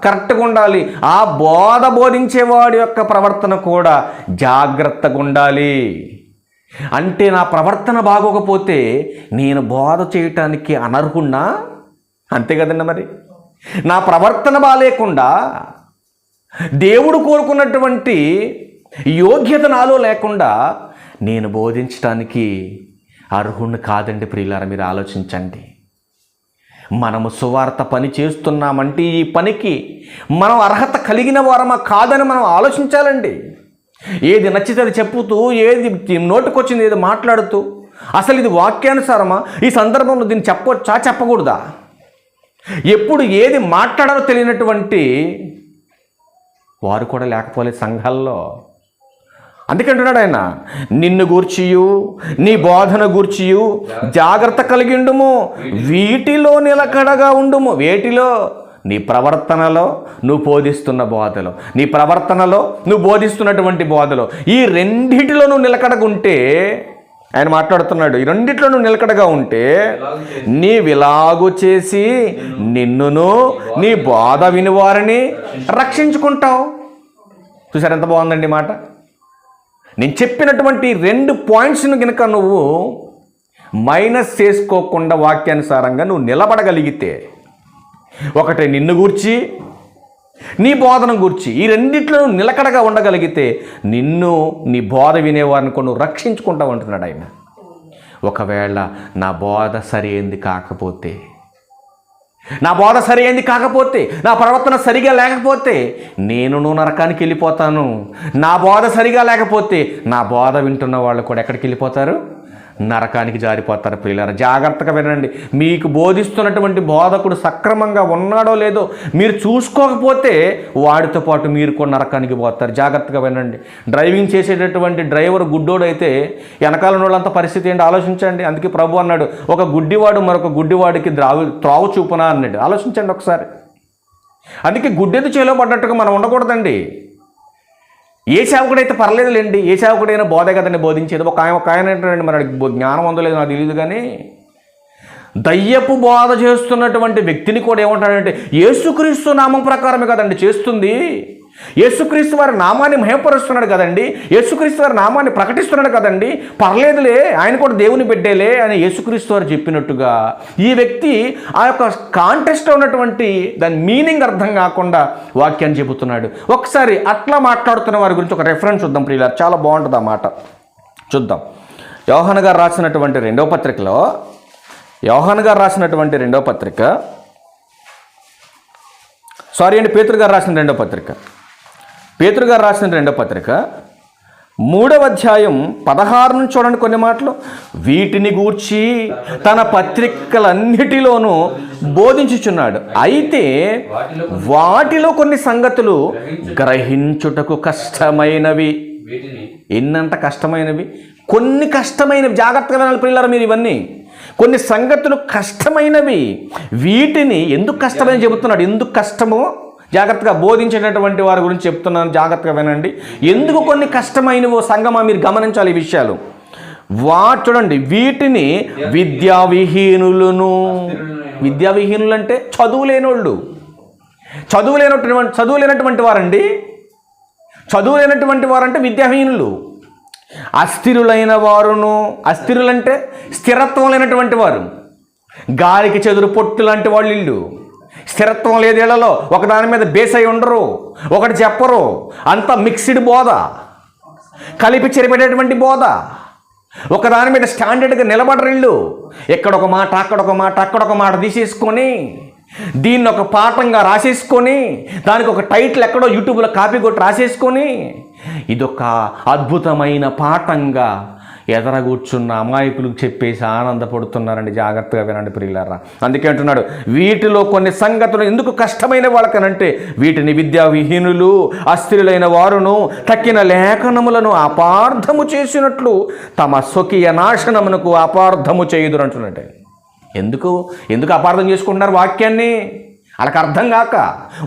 కరెక్ట్గా ఉండాలి. ఆ బోధించేవాడి యొక్క ప్రవర్తన కూడా జాగ్రత్తగా ఉండాలి. అంటే నా ప్రవర్తన బాగోకపోతే నేను బోధ చేయటానికి అనర్హున్నా? అంతే కదండి. మరి నా ప్రవర్తన బాలేకుండా దేవుడు కోరుకున్నటువంటి యోగ్యత నాలో లేకుండా నేను బోధించడానికి అర్హుణ్ణి కాదండి. ప్రియులారా, మీరు ఆలోచించండి. మనము సువార్త పని చేస్తున్నామంటే ఈ పనికి మనం అర్హత కలిగిన వారమా కాదని మనం ఆలోచించాలండి. ఏది నచ్చితే అది చెప్పుతూ, ఏది నోటుకొచ్చింది ఏది మాట్లాడుతూ, అసలు ఇది వాక్యానుసారమా, ఈ సందర్భంలో దీన్ని చెప్పొచ్చా చెప్పకూడదా, ఎప్పుడు ఏది మాట్లాడాలో తెలియనటువంటి వారు కూడా లేకపోలే సంఘాల్లో. అందుకంటున్నాడు ఆయన, నిన్ను గూర్చియు నీ బోధన గూర్చియు జాగ్రత్త కలిగి ఉండుము, వీటిలో నిలకడగా ఉండుము. వేటిలో? నీ ప్రవర్తనలో, నువ్వు బోధిస్తున్న బోధలో, నీ ప్రవర్తనలో, నువ్వు బోధిస్తున్నటువంటి బోధలో. ఈ రెండిటిలో నువ్వు నిలకడగా ఉంటే, ఆయన మాట్లాడుతున్నాడు, ఈ రెండిట్లో నువ్వు నిలకడగా ఉంటే నీవిలాగు చేసి నిన్నును నీ బోధ వినివారిని రక్షించుకుంటావు. చూసారు ఎంత బాగుందండి మాట. నేను చెప్పినటువంటి 2 పాయింట్స్ను కనుక నువ్వు మైనస్ చేసుకోకుండా వాక్యానుసారంగా నువ్వు నిలబడగలిగితే, ఒకటి నిన్ను గూర్చి, నీ బోధన గూర్చి, ఈ రెండిట్లో నిలకడగా ఉండగలిగితే నిన్ను నీ బోధ వినేవారిని కూడా నువ్వు రక్షించుకుంటావు అంటున్నాడు ఆయన. ఒకవేళ నా బోధ సరైంది కాకపోతే, నా బోధ సరైంది కాకపోతే, నా ప్రవర్తన సరిగా లేకపోతే నేను నరకానికి వెళ్ళిపోతాను. నా బోధ సరిగా లేకపోతే నా బోధ వింటున్న వాళ్ళు కూడా ఎక్కడికి వెళ్ళిపోతారు? నరకానికి జారిపోతారు. ప్రియులారా, జాగ్రత్తగా వినండి. మీకు బోధిస్తున్నటువంటి బోధకుడు సక్రమంగా ఉన్నాడో లేదో మీరు చూసుకోకపోతే వాడితో పాటు మీరు కూడా నరకానికి పోతారు. జాగ్రత్తగా వినండి. డ్రైవింగ్ చేసేటటువంటి డ్రైవర్ గుడ్డోడైతే వెనకాల వాళ్ళంతా పరిస్థితి ఏంటి ఆలోచించండి. అందుకే ప్రభు అన్నాడు, ఒక గుడ్డివాడు మరొక గుడ్డివాడికి త్రావు చూపునా అన్నాడు. ఆలోచించండి ఒకసారి. అందుకే గుడ్డెదు చేలో పడ్డట్టుగా మనం ఉండకూడదండి. ఏ సేవకుడైతే పర్లేదులేండి, ఏ సేవకుడైనా బోధే కదండి బోధించేది. ఒక ఆయన ఏంటంటే మరి జ్ఞానం ఉందో లేదో నాకు తెలియదు, కానీ దయ్యపు బోధ చేస్తున్నటువంటి వ్యక్తిని కూడా ఏమంటాడంటే, యేసుక్రీస్తు నామం ప్రకారమే కదండి చేస్తుంది, యేసుక్రీస్తు వారి నామాన్ని మహిమపరుస్తున్నాడు కదండి, యేసుక్రీస్తు వారి నామాన్ని ప్రకటిస్తున్నాడు కదండి, పర్లేదులే ఆయన కూడా దేవుని బిడ్డేలే అని యేసుక్రీస్తు వారు చెప్పినట్టుగా ఈ వ్యక్తి ఆ యొక్క కాంటెస్ట్లో ఉన్నటువంటి దాని మీనింగ్ అర్థం కాకుండా వాక్యాన్ని చెబుతున్నాడు. ఒకసారి అట్లా మాట్లాడుతున్న వారి గురించి ఒక రెఫరెన్స్ చూద్దాం ప్రియులారా, చాలా బాగుంటుంది ఆ మాట. చూద్దాం. యోహాను గారు రాసినటువంటి రెండవ పత్రికలో, పేతురు గారు రాసిన రెండో పత్రిక 3వ అధ్యాయం 16 నుంచి చూడండి కొన్ని మాటలు. వీటిని గూర్చి తన పత్రికలన్నిటిలోనూ బోధించుచున్నాడు. అయితే వాటిలో కొన్ని సంగతులు గ్రహించుటకు కష్టమైనవి. ఎన్నంత కష్టమైనవి? కొన్ని కష్టమైనవి. జాగ్రత్తగా వినాలి ప్రియులారా మీరు. ఇవన్నీ కొన్ని సంగతులు కష్టమైనవి. వీటిని ఎందుకు కష్టమని చెబుతున్నాడు? ఎందుకు కష్టమో జాగ్రత్తగా బోధించేటటువంటి వారి గురించి చెప్తున్నాను, జాగ్రత్తగా వినండి. ఎందుకు కొన్ని కష్టమైనవో సంగమా మీరు గమనించాలి ఈ విషయాలు. చూడండి, వీటిని విద్యావిహీనులు అంటే చదువులేనోళ్ళు, చదువులేనటువంటి వారండి. చదువులేనటువంటి వారంటే విద్యాహీనులు. అస్థిరులైన వారును, అస్థిరులంటే స్థిరత్వం లేనటువంటి వారు, గాలికి చెదురు పొట్టు లాంటి వాళ్ళు. ఇల్లు స్థిరత్వం లేదు, ఇళ్లలో ఒకదాని మీద బేస్ అయి ఉండరు, ఒకటి చెప్పరు, అంతా మిక్స్డ్ బోధ, కలిపి చెరిపెట్టేటువంటి బోధ. ఒకదాని మీద స్టాండర్డ్గా నిలబడరు ఇల్లు. ఎక్కడొక మాట, అక్కడొక మాట తీసేసుకొని దీన్ని ఒక పాఠంగా రాసేసుకొని దానికి ఒక టైటిల్ ఎక్కడో యూట్యూబ్లో కాపీ కొట్టి రాసేసుకొని ఇదొక అద్భుతమైన పాఠంగా ఎదర కూర్చున్న అమాయకులకు చెప్పేసి ఆనందపడుతున్నారండి. జాగ్రత్తగా వినండి ప్రియులారా. అందుకే అంటున్నాడు, వీటిలో కొన్ని సంగతులు ఎందుకు కష్టమైన వాళ్ళకనంటే వీటిని విద్యావిహీనులు అస్థిరులైన వారును తక్కిన లేఖనములను అపార్థము చేసినట్లు తమ స్వకీయ నాశనమునకు అపార్థము చేయుదురు అంటున్నట్టే. ఎందుకు అపార్థం చేసుకుంటున్నారు వాక్యాన్ని? వాళ్ళకి అర్థం కాక,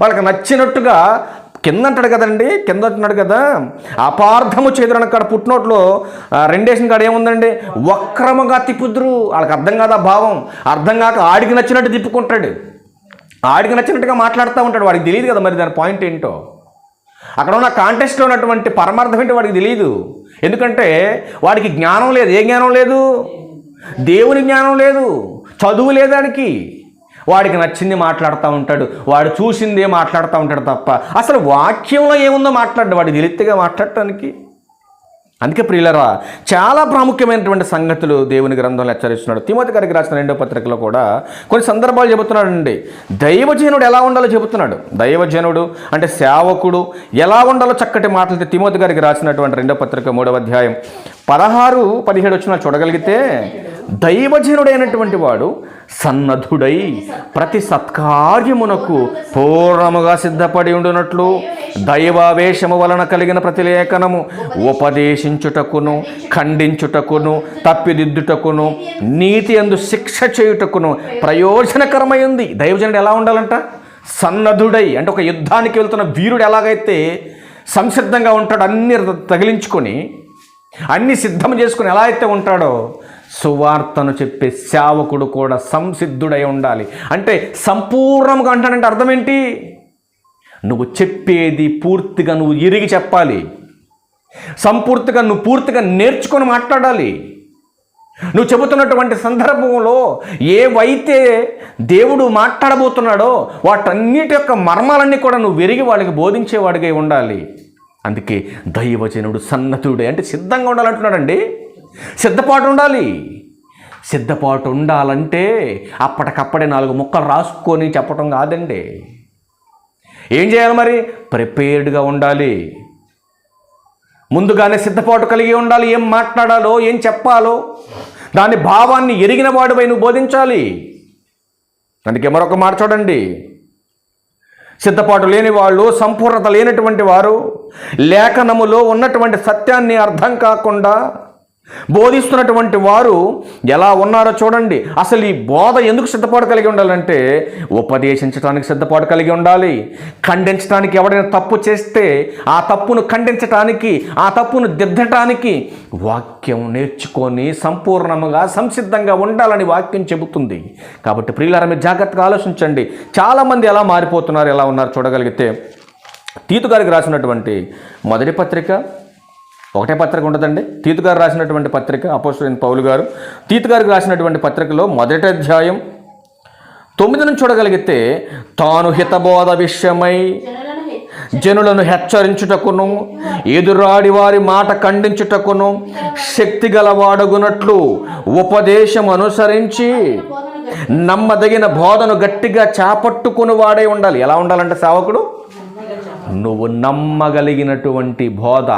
వాళ్ళకి నచ్చినట్టుగా కింద అంటున్నాడు కదా, అపార్థము చేదురని కాడ పుట్టినోట్లో రెండేసిన కాడ ఏముందండి, వక్రముగా తిప్పుదురు. వాళ్ళకి అర్థం కాదు ఆ భావం. అర్థం కాక ఆడికి నచ్చినట్టు తిప్పుకుంటాడు, ఆడికి నచ్చినట్టుగా మాట్లాడుతూ ఉంటాడు. వాడికి తెలియదు కదా మరి దాని పాయింట్ ఏంటో, అక్కడ ఉన్న కాంటెస్ట్లో ఉన్నటువంటి పరమార్థం ఏంటో వాడికి తెలియదు. ఎందుకంటే వాడికి జ్ఞానం లేదు. ఏ జ్ఞానం లేదు? దేవుని జ్ఞానం లేదు, చదువు లేదానికి. వాడికి నచ్చింది మాట్లాడుతూ ఉంటాడు, వాడు చూసిందే మాట్లాడుతూ ఉంటాడు తప్ప అసలు వాక్యంలో ఏముందో మాట్లాడు వాడికి తెలియగా మాట్లాడటానికి. అందుకే ప్రియులరా, చాలా ప్రాముఖ్యమైనటువంటి సంగతులు దేవుని గ్రంథంలో హెచ్చరిస్తున్నాడు. తిమోతి గారికి రాసిన 2వ పత్రికలో కూడా కొన్ని సందర్భాలు చెబుతున్నాడండి. దైవజనుడు ఎలా ఉండాలో చెబుతున్నాడు. దైవజనుడు అంటే సేవకుడు ఎలా ఉండాలో చక్కటి మాటలతో తిమోతి గారికి రాసినటువంటి 2వ పత్రిక 3వ అధ్యాయం 16-17 వచ్చిన చూడగలిగితే, దైవజనుడైనటువంటి వాడు సన్నద్ధుడై ప్రతి సత్కార్యమునకు పూర్ణముగా సిద్ధపడి ఉండునట్లు దైవావేశము వలన కలిగిన ప్రతి లేఖనము ఉపదేశించుటకును, ఖండించుటకును, తప్పిదిద్దుటకును, నీతి అందు శిక్ష చేయుటకును ప్రయోజనకరమై ఉంది. దైవజనుడు ఎలా ఉండాలంట? సన్నద్ధుడై అంటే ఒక యుద్ధానికి వెళ్తున్న వీరుడు ఎలాగైతే సంసిద్ధంగా ఉంటాడో, అన్ని తగిలించుకొని అన్ని సిద్ధం చేసుకుని ఎలా అయితే ఉంటాడో, సువార్తను చెప్పే సేవకుడు కూడా సంసిద్ధుడై ఉండాలి. అంటే సంపూర్ణంగా అంటానంటే అర్థం ఏంటి? నువ్వు చెప్పేది పూర్తిగా నువ్వు ఎరిగి చెప్పాలి, సంపూర్తిగా నువ్వు పూర్తిగా నేర్చుకొని మాట్లాడాలి. నువ్వు చెబుతున్నటువంటి సందర్భంలో ఏవైతే దేవుడు మాట్లాడబోతున్నాడో వాటన్నిటి యొక్క మర్మాలన్నీ కూడా నువ్వు ఎరిగి వాళ్ళకి బోధించేవాడిగా ఉండాలి. అందుకే దైవజనుడు సన్నద్ధుడే అంటే సిద్ధంగా ఉండాలంటున్నాడండి. సిద్ధపాటు ఉండాలి. సిద్ధపాటు ఉండాలంటే అప్పటికప్పుడే 4 ముక్కలు రాసుకొని చెప్పడం కాదండి. ఏం చేయాలి మరి? ప్రిపేర్డ్గా ఉండాలి. ముందుగానే సిద్ధపాటు కలిగి ఉండాలి. ఏం మాట్లాడాలో, ఏం చెప్పాలో దాని భావాన్ని ఎరిగిన వాడిపై నువ్వు బోధించాలి. అందుకే మరొక మాట చూడండి, సిద్ధపాటు లేని వాళ్ళు, సంపూర్ణత లేనటువంటి వారు, లేఖనములో ఉన్నటువంటి సత్యాన్ని అర్థం కాకుండా బోధిస్తున్నటువంటి వారు ఎలా ఉన్నారో చూడండి. అసలు ఈ బోధ ఎందుకు సిద్ధపాటు కలిగి ఉండాలంటే ఉపదేశించడానికి సిద్ధపాటు కలిగి ఉండాలి. ఖండించడానికి, ఎవడైనా తప్పు చేస్తే ఆ తప్పును ఖండించటానికి, ఆ తప్పును దిద్దటానికి వాక్యం నేర్చుకొని సంపూర్ణముగా సంసిద్ధంగా ఉండాలని వాక్యం చెబుతుంది. కాబట్టి ప్రియులారా, మీరు జాగ్రత్తగా ఆలోచించండి. చాలామంది ఎలా మారిపోతున్నారు, ఎలా ఉన్నారు చూడగలిగితే, తీతు గారికి రాసినటువంటి మొదటి పత్రిక, ఒకటే పత్రిక ఉంటుందండి. తీతు గారు రాసినటువంటి పత్రిక, అపోస్తలుడైన పౌలు గారు తీతు గారికి రాసినటువంటి పత్రికలో 1వ అధ్యాయం 9 నుంచి చూడగలిగితే, తాను హితబోధ విషయమై జనులను హెచ్చరించుటకును, ఎదురాడి వారి మాట ఖండించుటకును శక్తి గలవాడగునట్లు ఉపదేశం అనుసరించి నమ్మదగిన బోధను గట్టిగా చేపట్టుకుని వాడే ఉండాలి. ఎలా ఉండాలంటే సేవకుడు, నువ్వు నమ్మగలిగినటువంటి బోధ,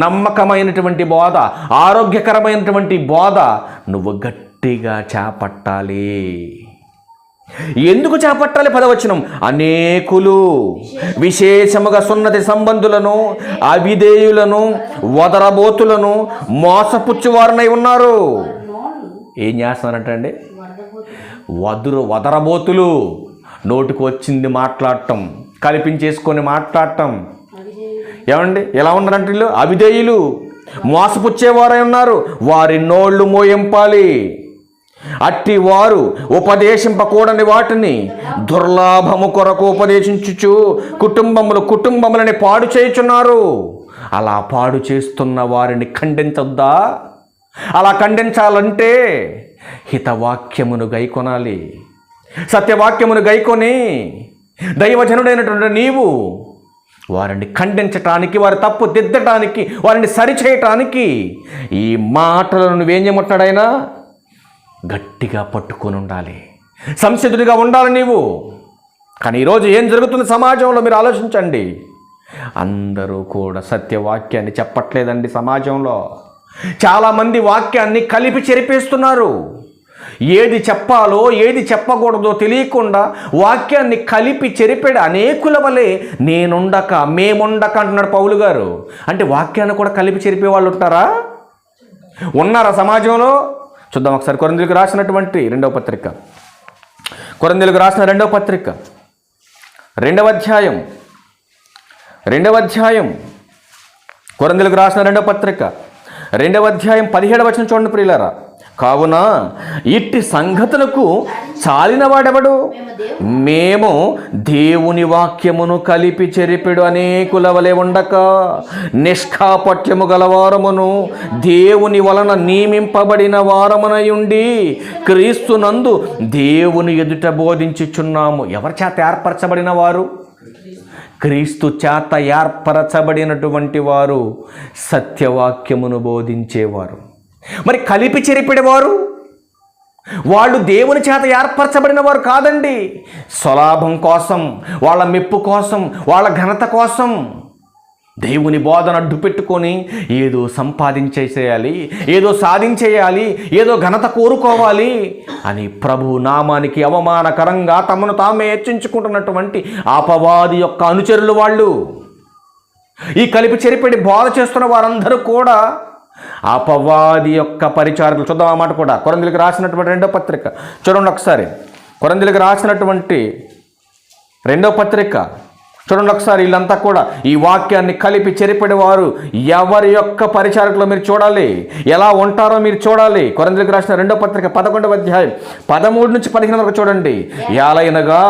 నమ్మకమైనటువంటి బోధ, ఆరోగ్యకరమైనటువంటి బోధ నువ్వు గట్టిగా చేపట్టాలి. ఎందుకు చేపట్టాలి? 10వ వచనం, అనేకులు విశేషముగా సున్నతి సంబంధులను, అవిధేయులను, వదరబోతులను, మోసపుచ్చువారనై ఉన్నారు. ఏం చేస్తున్నారంటండి? వదరబోతులు, నోటికి వచ్చింది మాట్లాడటం, కల్పించేసుకొని మాట్లాడటం. ఏమండి ఎలా ఉన్నారంటే వీళ్ళు? అవిధేయులు, మోసపుచ్చేవారై ఉన్నారు, వారి నోళ్ళు మోయింపాలి. అట్టి వారు ఉపదేశింపకూడని వాటిని దుర్లాభము కొరకు ఉపదేశించుచు కుటుంబములని పాడు చేయుచున్నారు. అలా పాడు చేస్తున్న వారిని ఖండించొద్దా? అలా ఖండించాలంటే హితవాక్యమును గైకొనాలి. సత్యవాక్యమును గైకొని దైవజనుడైనటువంటి నీవు వారిని ఖండించటానికి, వారి తప్పు దిద్దటానికి, వారిని సరిచేయటానికి ఈ మాటలను నువ్వేం చేయమంటాడైనా గట్టిగా పట్టుకొని ఉండాలి, సంసిద్ధుడిగా ఉండాలి నీవు. కానీ ఈరోజు ఏం జరుగుతుంది సమాజంలో మీరు ఆలోచించండి. అందరూ కూడా సత్యవాక్యాన్ని చెప్పట్లేదండి. సమాజంలో చాలామంది వాక్యాన్ని కలిపి చెరిపేస్తున్నారు. ఏది చెప్పాలో ఏది చెప్పకూడదో తెలియకుండా వాక్యాన్ని కలిపి చెరిపాడు. అనేకుల వలె నేనుండక మేముండక అంటున్నాడు పౌలు గారు. అంటే వాక్యాన్ని కూడా కలిపి చెరిపే వాళ్ళు ఉంటారా? ఉన్నారా సమాజంలో? చూద్దాం ఒకసారి కొరింథీయులకు రాసినటువంటి రెండవ పత్రిక, కొరింథీయులకు రాసిన రెండవ పత్రిక, రెండవ అధ్యాయం కొరింథీయులకు రాసిన రెండవ పత్రిక 2వ అధ్యాయం 17వ వచనం చూడండి ప్రియులారా. కావున ఇట్టి సంగతులకు చాలినవాడెవడు? మేము దేవుని వాక్యమును కలిపి చెరిపెడు అనేకుల వలె ఉండక నిష్కాపట్యము గలవారమును దేవుని వలన నియమింపబడిన వారమునయుండి క్రీస్తునందు దేవుని ఎదుట బోధించుచున్నాము. ఎవరి చేత ఏర్పరచబడిన వారు? క్రీస్తు చేత ఏర్పరచబడినటువంటి వారు సత్యవాక్యమును బోధించేవారు. మరి కలిపి చెరిపెడేవారు వాళ్ళు దేవుని చేత ఏర్పరచబడిన వారు కాదండి. స్వలాభం కోసం, వాళ్ళ మెప్పు కోసం, వాళ్ళ ఘనత కోసం దేవుని బోధన అడ్డు పెట్టుకొని ఏదో సంపాదించేసేయాలి, ఏదో సాధించేయాలి, ఏదో ఘనత కోరుకోవాలి అని ప్రభు నామానికి అవమానకరంగా తమను తామే హెచ్చించుకుంటున్నటువంటి అపవాది యొక్క అనుచరులు వాళ్ళు. ఈ కలిపి చెరిపెడి బోధ చేస్తున్న వారందరూ కూడా అపవాది యొక్క పరిచారకులు. చూద్దాం ఆ మాట కూడా. కొరింథీయులకు రాసినటువంటి రెండవ పత్రిక చూడండి ఒకసారి. కొరింథీయులకు రాసినటువంటి రెండవ పత్రిక చూడండి ఒకసారి. వీళ్ళంతా కూడా ఈ వాక్యాన్ని కలిపి చెరిపెడేవారు ఎవరి యొక్క పరిచారకులు మీరు చూడాలి, ఎలా ఉంటారో మీరు చూడాలి. కొరింథీయులకు రాసిన రెండవ పత్రిక 11వ అధ్యాయం 13 నుంచి 15 వరకు చూడండి. ఎలాగనగా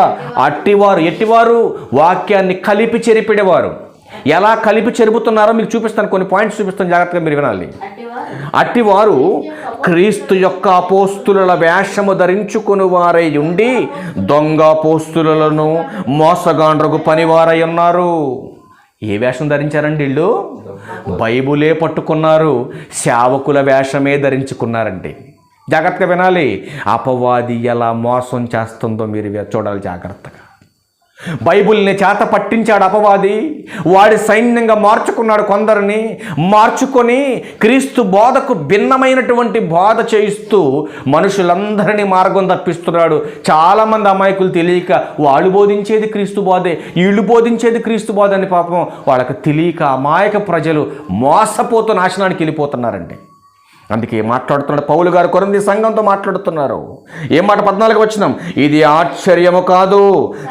ఎట్టివారు వాక్యాన్ని కలిపి చెరిపెడేవారు. ఎలా కలిపి చెరుపుతున్నారో మీకు చూపిస్తాను, కొన్ని పాయింట్స్ చూపిస్తాను, జాగ్రత్తగా మీరు వినాలి. అట్టివారు క్రీస్తు యొక్క అపోస్తుల వేషము ధరించుకుని వారై ఉండి దొంగ అపోస్తులను మోసగాండ్రకు పనివారై ఉన్నారు. ఏ వేషం ధరించారండి వీళ్ళు? బైబులే పట్టుకున్నారు, సేవకుల వేషమే ధరించుకున్నారండి. జాగ్రత్తగా వినాలి. అపవాది ఎలా మోసం చేస్తుందో మీరు చూడాలి జాగ్రత్తగా. బైబుల్ని చేత పట్టించాడు అపవాది. వాడి సైన్యంగా మార్చుకున్నాడు కొందరిని. మార్చుకొని క్రీస్తు బోధకు భిన్నమైనటువంటి బోధ చేయిస్తూ మనుషులందరినీ మార్గం తప్పిస్తున్నాడు. చాలామంది అమాయకులు తెలియక వాళ్ళు బోధించేది క్రీస్తు బోధే, వీళ్ళు బోధించేది క్రీస్తు బోధ అని పాపం వాళ్ళకి తెలియక అమాయక ప్రజలు మోసపోతూ నాశనానికి వెళ్ళిపోతున్నారండి. అందుకే మాట్లాడుతున్నాడు పౌలు గారు కొరింథీ సంఘంతో మాట్లాడుతున్నారు. ఏం మాట? 14వ వచనం. ఇది ఆశ్చర్యము కాదు,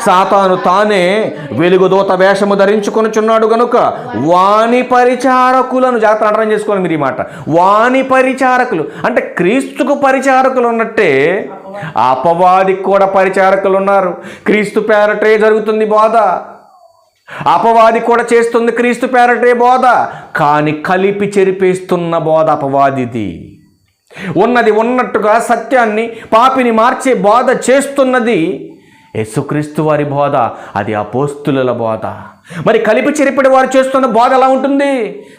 సాతాను తానే వెలుగుదూత వేషము ధరించుకొనుచున్నాడు గనుక వాని పరిచారకులను, జాగ్రత్త అర్థం చేసుకోవాలి మీరు ఈ మాట. వాని పరిచారకులు అంటే క్రీస్తుకు పరిచారకులు ఉన్నట్టే అపవాదికి కూడా పరిచారకులు ఉన్నారు. క్రీస్తు పేరటే జరుగుతుంది బోధ, అపవాది కూడా చేస్తుంది క్రీస్తు పేరటే బోధ. కానీ కలిపి చెరిపేస్తున్న బోధ అపవాదిది. ఉన్నది ఉన్నట్టుగా సత్యాన్ని పాపిని మార్చే బోధ చేస్తున్నది యేసుక్రీస్తు వారి బోధ, అది అపోస్తుల బోధ. మరి కలిపి చెరిపడి వారు చేస్తున్న బోధ ఎలా ఉంటుంది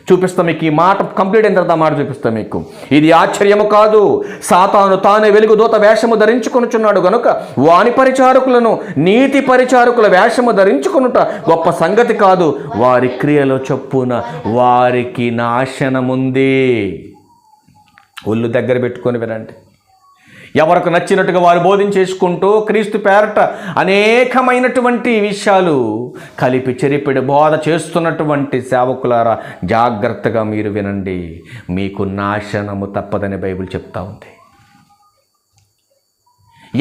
చూపిస్తాం మీకు. ఈ మాట కంప్లీట్ అయిన తర్వాత మాట చూపిస్తాం మీకు. ఇది ఆశ్చర్యము కాదు, సాతాను తానే వెలుగుదూత వేషము ధరించుకొనుచున్నాడు గనుక వాని పరిచారకులను నీతి పరిచారకుల వేషము ధరించుకొనుట గొప్ప సంగతి కాదు, వారి క్రియలో చొప్పున వారికి నాశనముంది. ఒళ్ళు దగ్గర పెట్టుకొని వినండి. ఎవరికి నచ్చినట్టుగా వారు బోధించేసుకుంటూ క్రీస్తు పేరట అనేకమైనటువంటి విషయాలు కలిపి చెరిపెడి బోధ చేస్తున్నటువంటి సేవకులారా జాగ్రత్తగా మీరు వినండి, మీకు నాశనము తప్పదని బైబిల్ చెప్తా ఉంది.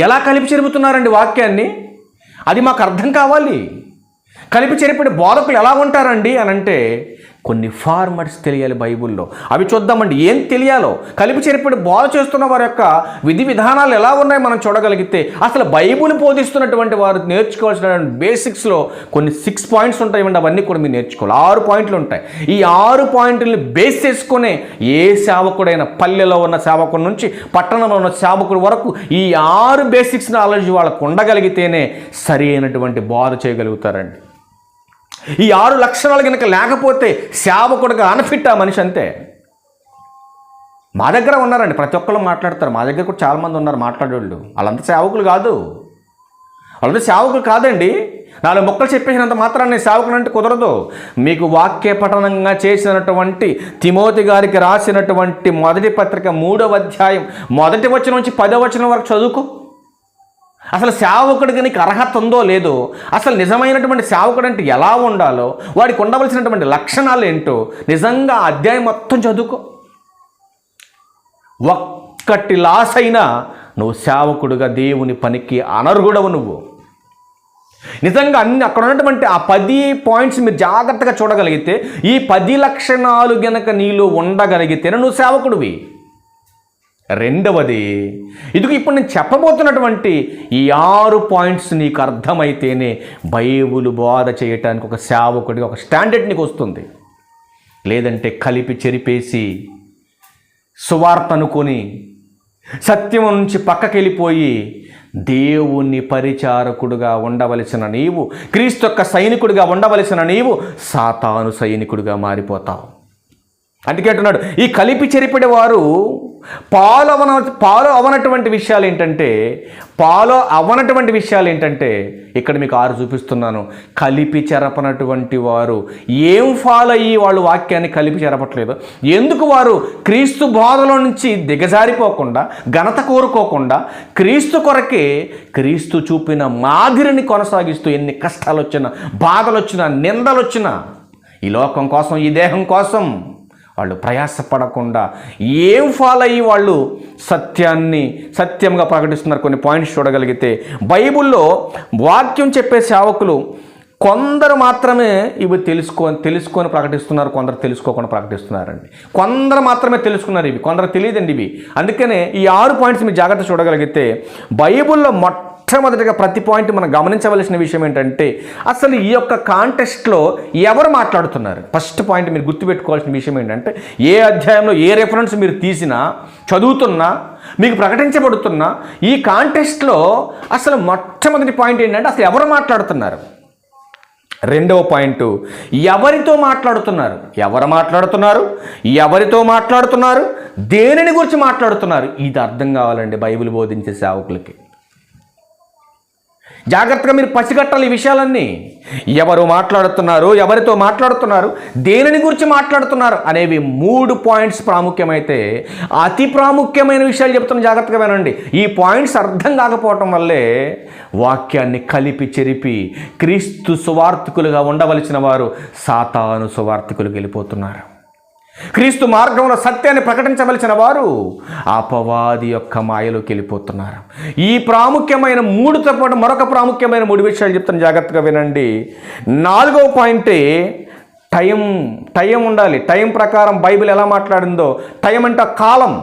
ఎలా కలిపి చెరుపుతున్నారండి వాక్యాన్ని? అది మాకు అర్థం కావాలి. కలిపి చెరిపెడి బోధకులు ఎలా ఉంటారండి అని అంటే కొన్ని ఫార్మాట్స్ తెలియాలి బైబుల్లో. అవి చూద్దామండి. ఏం తెలియాలో కలిపి చెరిపెడి బోధ చేస్తున్న వారి యొక్క విధి విధానాలు ఎలా ఉన్నాయో మనం చూడగలిగితే అసలు బైబుల్ బోధిస్తున్నటువంటి వారు నేర్చుకోవాల్సిన బేసిక్స్లో కొన్ని 6 పాయింట్స్ ఉంటాయండి. అవన్నీ కూడా మీరు నేర్చుకోవాలి. 6 పాయింట్లు ఉంటాయి. ఈ 6 పాయింట్లని బేస్ చేసుకునే ఏ సేవకుడైనా, పల్లెలో ఉన్న సేవకుడి నుంచి పట్టణంలో ఉన్న సేవకుడి వరకు ఈ 6 బేసిక్స్ నాలెడ్జ్ వాళ్ళకు ఉండగలిగితేనే సరి అయినటువంటి బోధ చేయగలుగుతారండి. ఈ 6 లక్షణాలు కనుక లేకపోతే సేవకుడిగా అన్ఫిట్ ఆ మనిషి అంతే. మా దగ్గర ఉన్నారండి, ప్రతి ఒక్కళ్ళు మాట్లాడతారు. మా దగ్గర కూడా చాలామంది ఉన్నారు మాట్లాడేవాళ్ళు. వాళ్ళంతా సేవకులు కాదు, వాళ్ళంతా సేవకులు కాదండి. నాలుగు మొక్కలు చెప్పేసినంత మాత్రాన్ని సేవకునంటే కుదరదు. మీకు వాక్య పఠనంగా చేసినటువంటి తిమోతి గారికి రాసినటువంటి మొదటి పత్రిక 3వ అధ్యాయం 1వ వచనం నుంచి 10వ వచనం వరకు చదువుకో. అసలు సేవకుడికి నీకు అర్హత ఉందో లేదో, అసలు నిజమైనటువంటి సేవకుడు అంటే ఎలా ఉండాలో, వాడికి ఉండవలసినటువంటి లక్షణాలు ఏంటో నిజంగా ఆ అధ్యాయం మొత్తం చదువుకో. ఒక్కటి లాస్ అయినా నువ్వు సేవకుడుగా దేవుని పనికి అనర్హుడవు. నువ్వు నిజంగా అన్ని అక్కడ ఉన్నటువంటి ఆ 10 పాయింట్స్ మీరు జాగ్రత్తగా చూడగలిగితే, ఈ 10 లక్షణాలు గనక నీలో ఉండగలిగితేనే నువ్వు సేవకుడివి. రెండవది, ఇదిగో ఇప్పుడు నేను చెప్పబోతున్నటువంటి ఈ 6 పాయింట్స్ నీకు అర్థమైతేనే బైబిల్ బోధ చేయటానికి ఒక సేవకుడిగా ఒక స్టాండర్డ్ నీకు వస్తుంది. లేదంటే కలిపి చెరిపేసి సువార్త అనుకొని సత్యం నుంచి పక్కకి వెళ్ళిపోయి దేవుని పరిచారకుడుగా ఉండవలసిన నీవు, క్రీస్తు యొక్క సైనికుడిగా ఉండవలసిన నీవు సాతాను సైనికుడిగా మారిపోతావు. అందుకే అంటున్నాడు, ఈ కలిపి చెరిపిడే వారు పాలు అవనటువంటి విషయాలు ఏంటంటే ఇక్కడ మీకు 6 చూపిస్తున్నాను. కలిపి చెరపనటువంటి వారు ఏం ఫాలో అయ్యి వాళ్ళు వాక్యాన్ని కలిపి చెరపట్లేదు? ఎందుకు వారు క్రీస్తు బోధలో నుంచి దిగజారిపోకుండా, ఘనత కోరుకోకుండా, క్రీస్తు కొరకే క్రీస్తు చూపిన మాదిరిని కొనసాగిస్తూ ఎన్ని కష్టాలు వచ్చినా, బాధలు వచ్చినా, నిందలు వచ్చినా, ఈ లోకం కోసం, ఈ దేహం కోసం వాళ్ళు ప్రయాసపడకుండా ఏం ఫాలో అయ్యి వాళ్ళు సత్యంగా ప్రకటిస్తున్నారు. కొన్ని పాయింట్స్ చూడగలిగితే బైబిల్లో వాక్యం చెప్పే సేవకులు కొందరు మాత్రమే ఇవి తెలుసుకొని ప్రకటిస్తున్నారు, కొందరు తెలుసుకోకుండా ప్రకటిస్తున్నారండి. కొందరు మాత్రమే తెలుసుకున్నారు ఇవి, కొందరు తెలియదండి ఇవి. అందుకనే ఈ 6 పాయింట్స్ మీరు జాగ్రత్త చూడగలిగితే బైబిల్లో మొట్టమొదటిగా ప్రతి పాయింట్ మనం గమనించవలసిన విషయం ఏంటంటే, అసలు ఈ యొక్క కాంటెస్ట్లో ఎవరు మాట్లాడుతున్నారు? ఫస్ట్ పాయింట్ మీరు గుర్తుపెట్టుకోవాల్సిన విషయం ఏంటంటే, ఏ అధ్యాయంలో ఏ రెఫరెన్స్ మీరు తీసినా, చదువుతున్నా, మీకు ప్రకటించబడుతున్నా, ఈ కాంటెస్ట్లో అసలు మొట్టమొదటి పాయింట్ ఏంటంటే అసలు ఎవరు మాట్లాడుతున్నారు. రెండవ పాయింట్, ఎవరితో మాట్లాడుతున్నారు, ఎవరితో మాట్లాడుతున్నారు, దేనిని గురించి మాట్లాడుతున్నారు, ఇది అర్థం కావాలండి బైబిల్ బోధించే సేవకులకి. జాగ్రత్తగా మీరు పసిగట్టాలి ఈ విషయాలన్నీ. ఎవరు మాట్లాడుతున్నారు, ఎవరితో మాట్లాడుతున్నారు, దేనిని గురించి మాట్లాడుతున్నారు అనేవి 3 పాయింట్స్ ప్రాముఖ్యమైతే, అతి ప్రాముఖ్యమైన విషయాలు చెప్తున్న జాగ్రత్తగా వినండి. ఈ పాయింట్స్ అర్థం కాకపోవటం వల్లే వాక్యాన్ని కలిపి చెరిపి క్రీస్తు సువార్థికులుగా ఉండవలసిన వారు సాతాను సువార్థికులకు వెళ్ళిపోతున్నారు. క్రీస్తు మార్గంలో సత్యాన్ని ప్రకటించవలసిన వారు అపవాది యొక్క మాయలోకి వెళ్ళిపోతున్నారు. ఈ ప్రాముఖ్యమైన 3తో పాటు మరొక ప్రాముఖ్యమైన 3 విషయాలు చెప్తాను, జాగ్రత్తగా వినండి. 4వ పాయింటే టైం ఉండాలి. టైం ప్రకారం బైబిల్ ఎలా మాట్లాడిందో, టైం అంటే కాలం,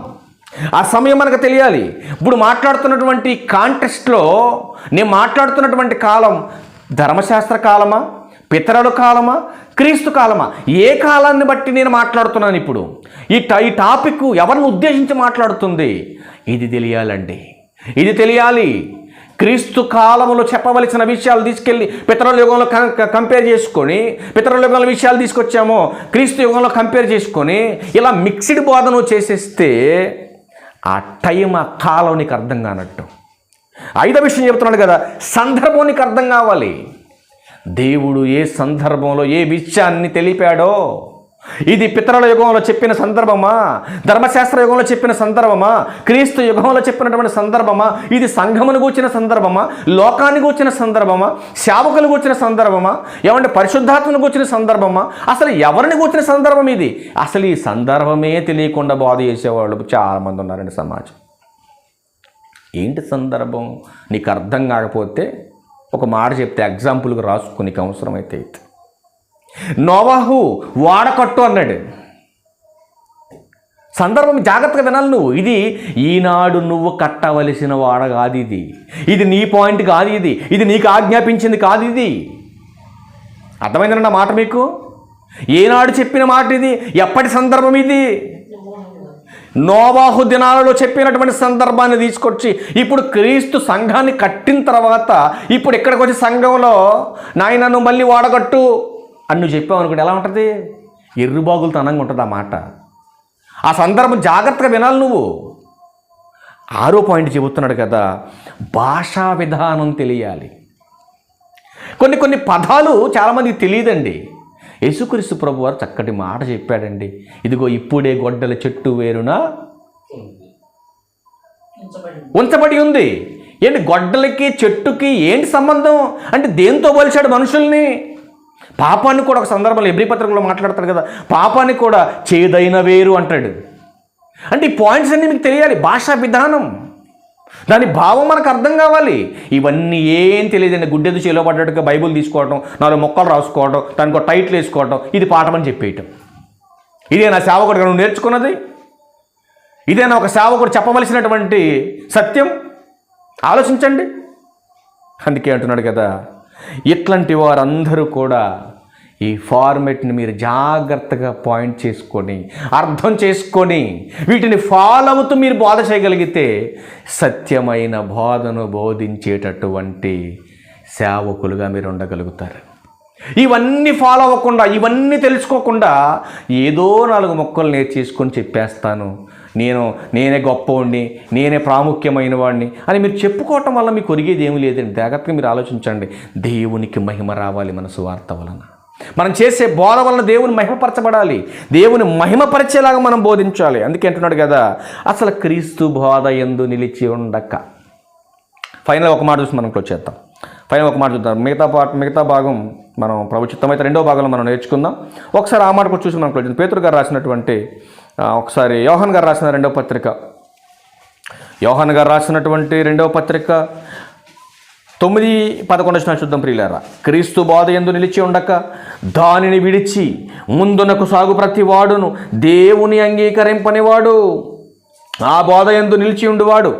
ఆ సమయం మనకు తెలియాలి. ఇప్పుడు మాట్లాడుతున్నటువంటి కాంటెస్ట్లో నేను మాట్లాడుతున్నటువంటి కాలం ధర్మశాస్త్ర కాలమా, పితరుల కాలమా, క్రీస్తు కాలమా? ఏ కాలాన్ని బట్టి నేను మాట్లాడుతున్నాను? ఇప్పుడు ఈ టాపిక్ ఎవరిని ఉద్దేశించి మాట్లాడుతుంది? ఇది తెలియాలండి, ఇది తెలియాలి. క్రీస్తు కాలంలో చెప్పవలసిన విషయాలు తీసుకెళ్ళి పితరుల యుగంలో కంపేర్ చేసుకొని, పితరుల యుగంలో విషయాలు తీసుకొచ్చామో క్రీస్తు యుగంలో కంపేర్ చేసుకొని ఇలా మిక్స్డ్ బోధన చేసేస్తే ఆ టైం, ఆ కాలం నీకు అర్థం కానట్టు. 5వ విషయం చెప్తున్నాడు కదా, సందర్భం నీకు అర్థం కావాలి. దేవుడు ఏ సందర్భంలో ఏ విషయాన్ని తెలిపాడో, ఇది పితరుల యుగంలో చెప్పిన సందర్భమా, ధర్మశాస్త్ర యుగంలో చెప్పిన సందర్భమా, క్రీస్తు యుగంలో చెప్పినటువంటి సందర్భమా, ఇది సంఘమును గూర్చిన సందర్భమా, లోకాన్ని గూర్చిన సందర్భమా, సేవకులు గూర్చిన సందర్భమా, ఏమంటే పరిశుద్ధాత్మను గూర్చిన సందర్భమా, అసలు ఎవరిని గూర్చిన సందర్భం ఇది? అసలు ఈ సందర్భమే తెలియకుండా బాధ చేసేవాళ్ళు చాలామంది ఉన్నారండి సమాజం. ఏంటి సందర్భం నీకు అర్థం కాకపోతే ఒక మాట చెప్తే ఎగ్జాంపుల్గా రాసుకునికి అవసరమైతే, నోవాహు వాడకట్టు అన్నాడు. సందర్భం జాగ్రత్తగా వినాలి నువ్వు. ఇది ఈనాడు నువ్వు కట్టవలసిన వాడ కాదు, ఇది నీ పాయింట్ కాదు, ఇది నీకు ఆజ్ఞాపించింది కాదు. ఇది అర్థమైందన్న మాట మీకు? ఏనాడు చెప్పిన మాట ఇది? ఎప్పటి సందర్భం ఇది? నోవాహు దినాలలో చెప్పినటువంటి సందర్భాన్ని తీసుకొచ్చి ఇప్పుడు క్రీస్తు సంఘాన్ని కట్టిన తర్వాత ఇప్పుడు ఇక్కడికి వచ్చి సంఘంలో నాయన నువ్వు మళ్ళీ వాడగట్టు అని నువ్వు చెప్పావు అనుకోండి, ఎలా ఉంటుంది? ఎర్రుబాగులతో అనంగా ఉంటుంది ఆ మాట. ఆ సందర్భం జాగ్రత్తగా వినాలి నువ్వు. 6వ పాయింట్ చెబుతున్నాడు కదా, భాషా విధానం తెలియాలి. కొన్ని పదాలు చాలామందికి తెలియదండి. యేసుక్రీస్తు ప్రభు వారు చక్కటి మాట చెప్పాడండి. ఇదిగో ఇప్పుడే గొడ్డల చెట్టు వేరున ఉంచబడి ఉంది. ఏంటి గొడ్డలకి చెట్టుకి ఏంటి సంబంధం అంటే దేంతో పోల్చాడు మనుషుల్ని? పాపాన్ని కూడా ఒక సందర్భంలో ఎబ్రీ పత్రికలో మాట్లాడతాడు కదా, పాపాన్ని కూడా చేదైన వేరు అంటాడు. అంటే ఈ పాయింట్స్ అన్నీ మీకు తెలియాలి. భాషా విధానం, దాని భావం మనకు అర్థం కావాలి. ఇవన్నీ ఏం తెలియదండి. గుడ్డెదు చేలో పడ్డట్టుగా బైబుల్ తీసుకోవడం, 4 మొక్కలు రాసుకోవడం, దానికి ఒక టైటిల్ వేసుకోవడం, ఇది పాఠమని చెప్పేయటం. ఇదే నా సేవకుడిగా నువ్వు నేర్చుకున్నది? ఇదేనా ఒక సేవకుడు చెప్పవలసినటువంటి సత్యం? ఆలోచించండి. అందుకే అంటున్నాడు కదా, ఇట్లాంటి వారందరూ కూడా ఈ ఫార్మెట్ని మీరు జాగ్రత్తగా పాయింట్ చేసుకొని అర్థం చేసుకొని వీటిని ఫాలో అవుతూ మీరు బోధ చేయగలిగితే సత్యమైన బోధను బోధించేటటువంటి సేవకులుగా మీరు ఉండగలుగుతారు. ఇవన్నీ ఫాలో అవ్వకుండా, ఇవన్నీ తెలుసుకోకుండా ఏదో 4 మొక్కలు నేర్చేసుకొని చెప్పేస్తాను, నేనే గొప్పవాడిని, నేనే ప్రాముఖ్యమైన వాడిని అని మీరు చెప్పుకోవటం వల్ల మీకు ఒరిగేది ఏమీ లేదండి. జాగ్రత్తగా మీరు ఆలోచించండి. దేవునికి మహిమ రావాలి మన సువార్త వలన. మనం చేసే బోధ వలన దేవుని మహిమపరచబడాలి, దేవుని మహిమపరిచేలాగా మనం బోధించాలి. అందుకే అంటున్నాడు కదా, అసలు క్రీస్తు బోధ యందు నిలిచి ఉండక. ఫైనల్ ఒక మాట చూసి మనం క్లోజ్ చేద్దాం. ఫైనల్ ఒక మాట చూద్దాం. మిగతా భాగం మనం ప్రభుత్వమైతే 2వ భాగంలో మనం నేర్చుకుందాం. ఒకసారి ఆ మాట కూడా చూసి మనం క్లోజ్ చేద్దాం. పేతురు గారు రాసినటువంటి ఒకసారి యోహాన్ గారు రాసిన 2వ పత్రిక, యోహాన్ గారు రాసినటువంటి 2వ పత్రిక 9:11 చూద్దాం. ప్రియులారా, క్రీస్తు బోధ యందు నిలిచి ఉండక దానిని విడిచి ముందునకు సాగు ప్రతి వాడును దేవుని అంగీకరింపనివాడు ఆ బోధ యందు నిలిచి ఉండువాడు.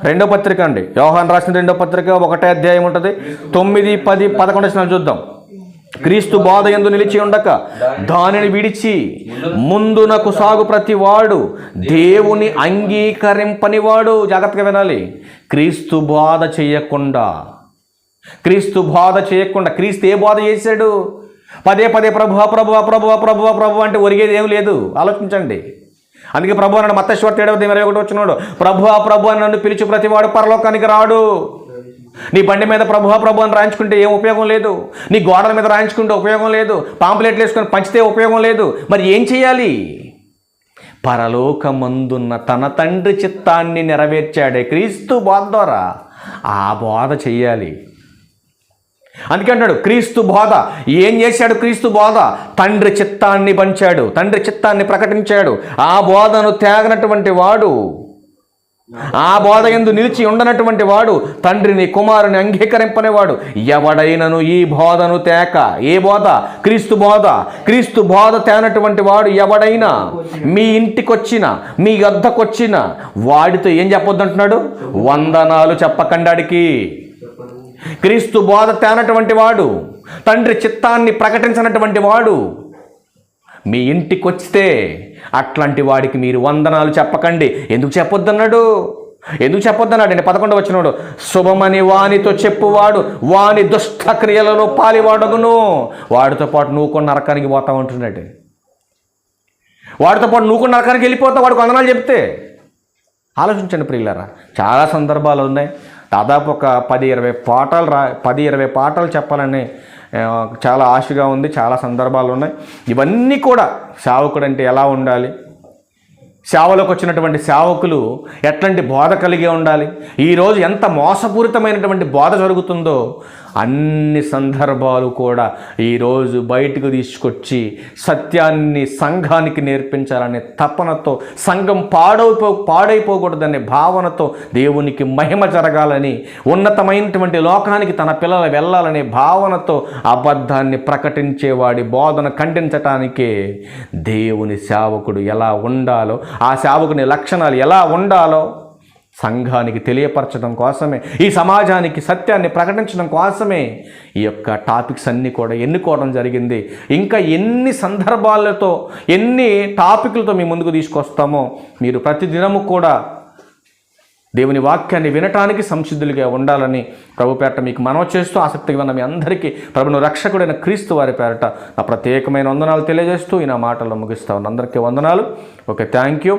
2వ పత్రిక అండి, యోహాన్ రాసిన 2వ పత్రిక 1వ అధ్యాయం ఉంటుంది. 9, 10, 11 చూద్దాం. క్రీస్తు బోధ యందు నిలిచి ఉండక దానిని విడిచి ముందునకు సాగు ప్రతి వాడు దేవుని అంగీకరింపనివాడు. జాగ్రత్తగా వినాలి. క్రీస్తు బోధ చేయకుండా క్రీస్తు ఏ బోధ చేశాడు? పదే ప్రభువా ప్రభువా ప్రభువా ప్రభువా ప్రభువా అంటే ఒరిగేది ఏం లేదు. ఆలోచించండి. అందుకే ప్రభు అన్నాడు మత్తయి 7:21 ప్రభువా ప్రభు అని నన్ను పిలిచి ప్రతివాడు పరలోకానికి రాడు. నీ బండి మీద ప్రభువా ప్రభు అని రాయించుకుంటే ఏం ఉపయోగం లేదు, నీ గోడల మీద రాయించుకుంటే ఉపయోగం లేదు, పాంప్లెట్లు వేసుకొని పంచితే ఉపయోగం లేదు. మరి ఏం చేయాలి? పరలోకమందున్న తన తండ్రి చిత్తాన్ని నెరవేర్చాడే క్రీస్తు బోధ ద్వారా ఆ బోధ చెయ్యాలి. అందుకే అంటాడు క్రీస్తు బోధ. ఏం చేశాడు క్రీస్తు బోధ? తండ్రి చిత్తాన్ని పంచాడు, తండ్రి చిత్తాన్ని ప్రకటించాడు. ఆ బోధను తేగనటువంటి వాడు, ఆ బోధ యందు నిలిచి ఉండనటువంటి వాడు తండ్రిని కుమారుని అంగీకరింపనేవాడు ఎవడైనను ఈ బోధను తేక. ఏ బోధ? క్రీస్తు బోధ తేనటువంటి వాడు ఎవడైనా మీ ఇంటికొచ్చిన, మీ వద్దకొచ్చిన వాడితో ఏం చెప్పొద్దు అంటున్నాడు? వందనాలు చెప్పకండాడికి. క్రీస్తు బోధ తేనటువంటి వాడు, తండ్రి చిత్తాన్ని ప్రకటించినటువంటి వాడు మీ ఇంటికి వస్తే అట్లాంటి వాడికి మీరు వందనాలు చెప్పకండి. ఎందుకు చెప్పొద్దన్నాడు? 11వ వచనంలో శుభమని వానితో చెప్పువాడు వాని దుష్ట క్రియలలో పాలివాడగును. వాడితో పాటు నువ్వు కొన్ని నరకానికి పోతా ఉంటున్నాడు. వాడితో పాటు నువ్వు కొన్ని నరకానికి వెళ్ళిపోతావు వాడికి వందనాలు చెప్తే. ఆలోచించండి ప్రియులారా, చాలా సందర్భాలు ఉన్నాయి. దాదాపు ఒక 10-20 పాఠాలు చెప్పాలని చాలా ఆశగా ఉంది. చాలా సందర్భాలు ఉన్నాయి. ఇవన్నీ కూడా సేవకుడు అంటే ఎలా ఉండాలి, సేవలోకి వచ్చినటువంటి సేవకులు ఎట్లాంటి బోధ కలిగి ఉండాలి, ఈరోజు ఎంత మోసపూరితమైనటువంటి బోధ జరుగుతుందో అన్ని సందర్భాలు కూడా ఈరోజు బయటకు తీసుకొచ్చి సత్యాన్ని సంఘానికి నేర్పించాలనే తపనతో, సంఘం పాడైపోకూడదనే భావనతో, దేవునికి మహిమ జరగాలని, ఉన్నతమైనటువంటి లోకానికి తన పిల్లలు వెళ్ళాలనే భావనతో అబద్ధాన్ని ప్రకటించేవాడి బోధన ఖండించటానికే దేవుని సేవకుడు ఎలా ఉండాలో, ఆ సేవకుని లక్షణాలు ఎలా ఉండాలో సంఘానికి తెలియపరచడం కోసమే, ఈ సమాజానికి సత్యాన్ని ప్రకటించడం కోసమే ఈ యొక్క టాపిక్స్ అన్నీ కూడా ఎన్నుకోవడం జరిగింది. ఇంకా ఎన్ని సందర్భాలతో, ఎన్ని టాపిక్లతో మీ ముందుకు తీసుకొస్తామో మీరు ప్రతిదినము కూడా దేవుని వాక్యాన్ని వినటానికి సంసిద్ధులుగా ఉండాలని ప్రభు పేరట మీకు మనవి చేస్తూ, ఆసక్తిగా ఉన్న మీ అందరికీ ప్రభును రక్షకుడైన క్రీస్తు వారి పేరట నా ప్రత్యేకమైన వందనాలు తెలియజేస్తూ ఈ నా మాటల్లో ముగిస్తా ఉన్న అందరికీ వందనాలు. Okay, thank you.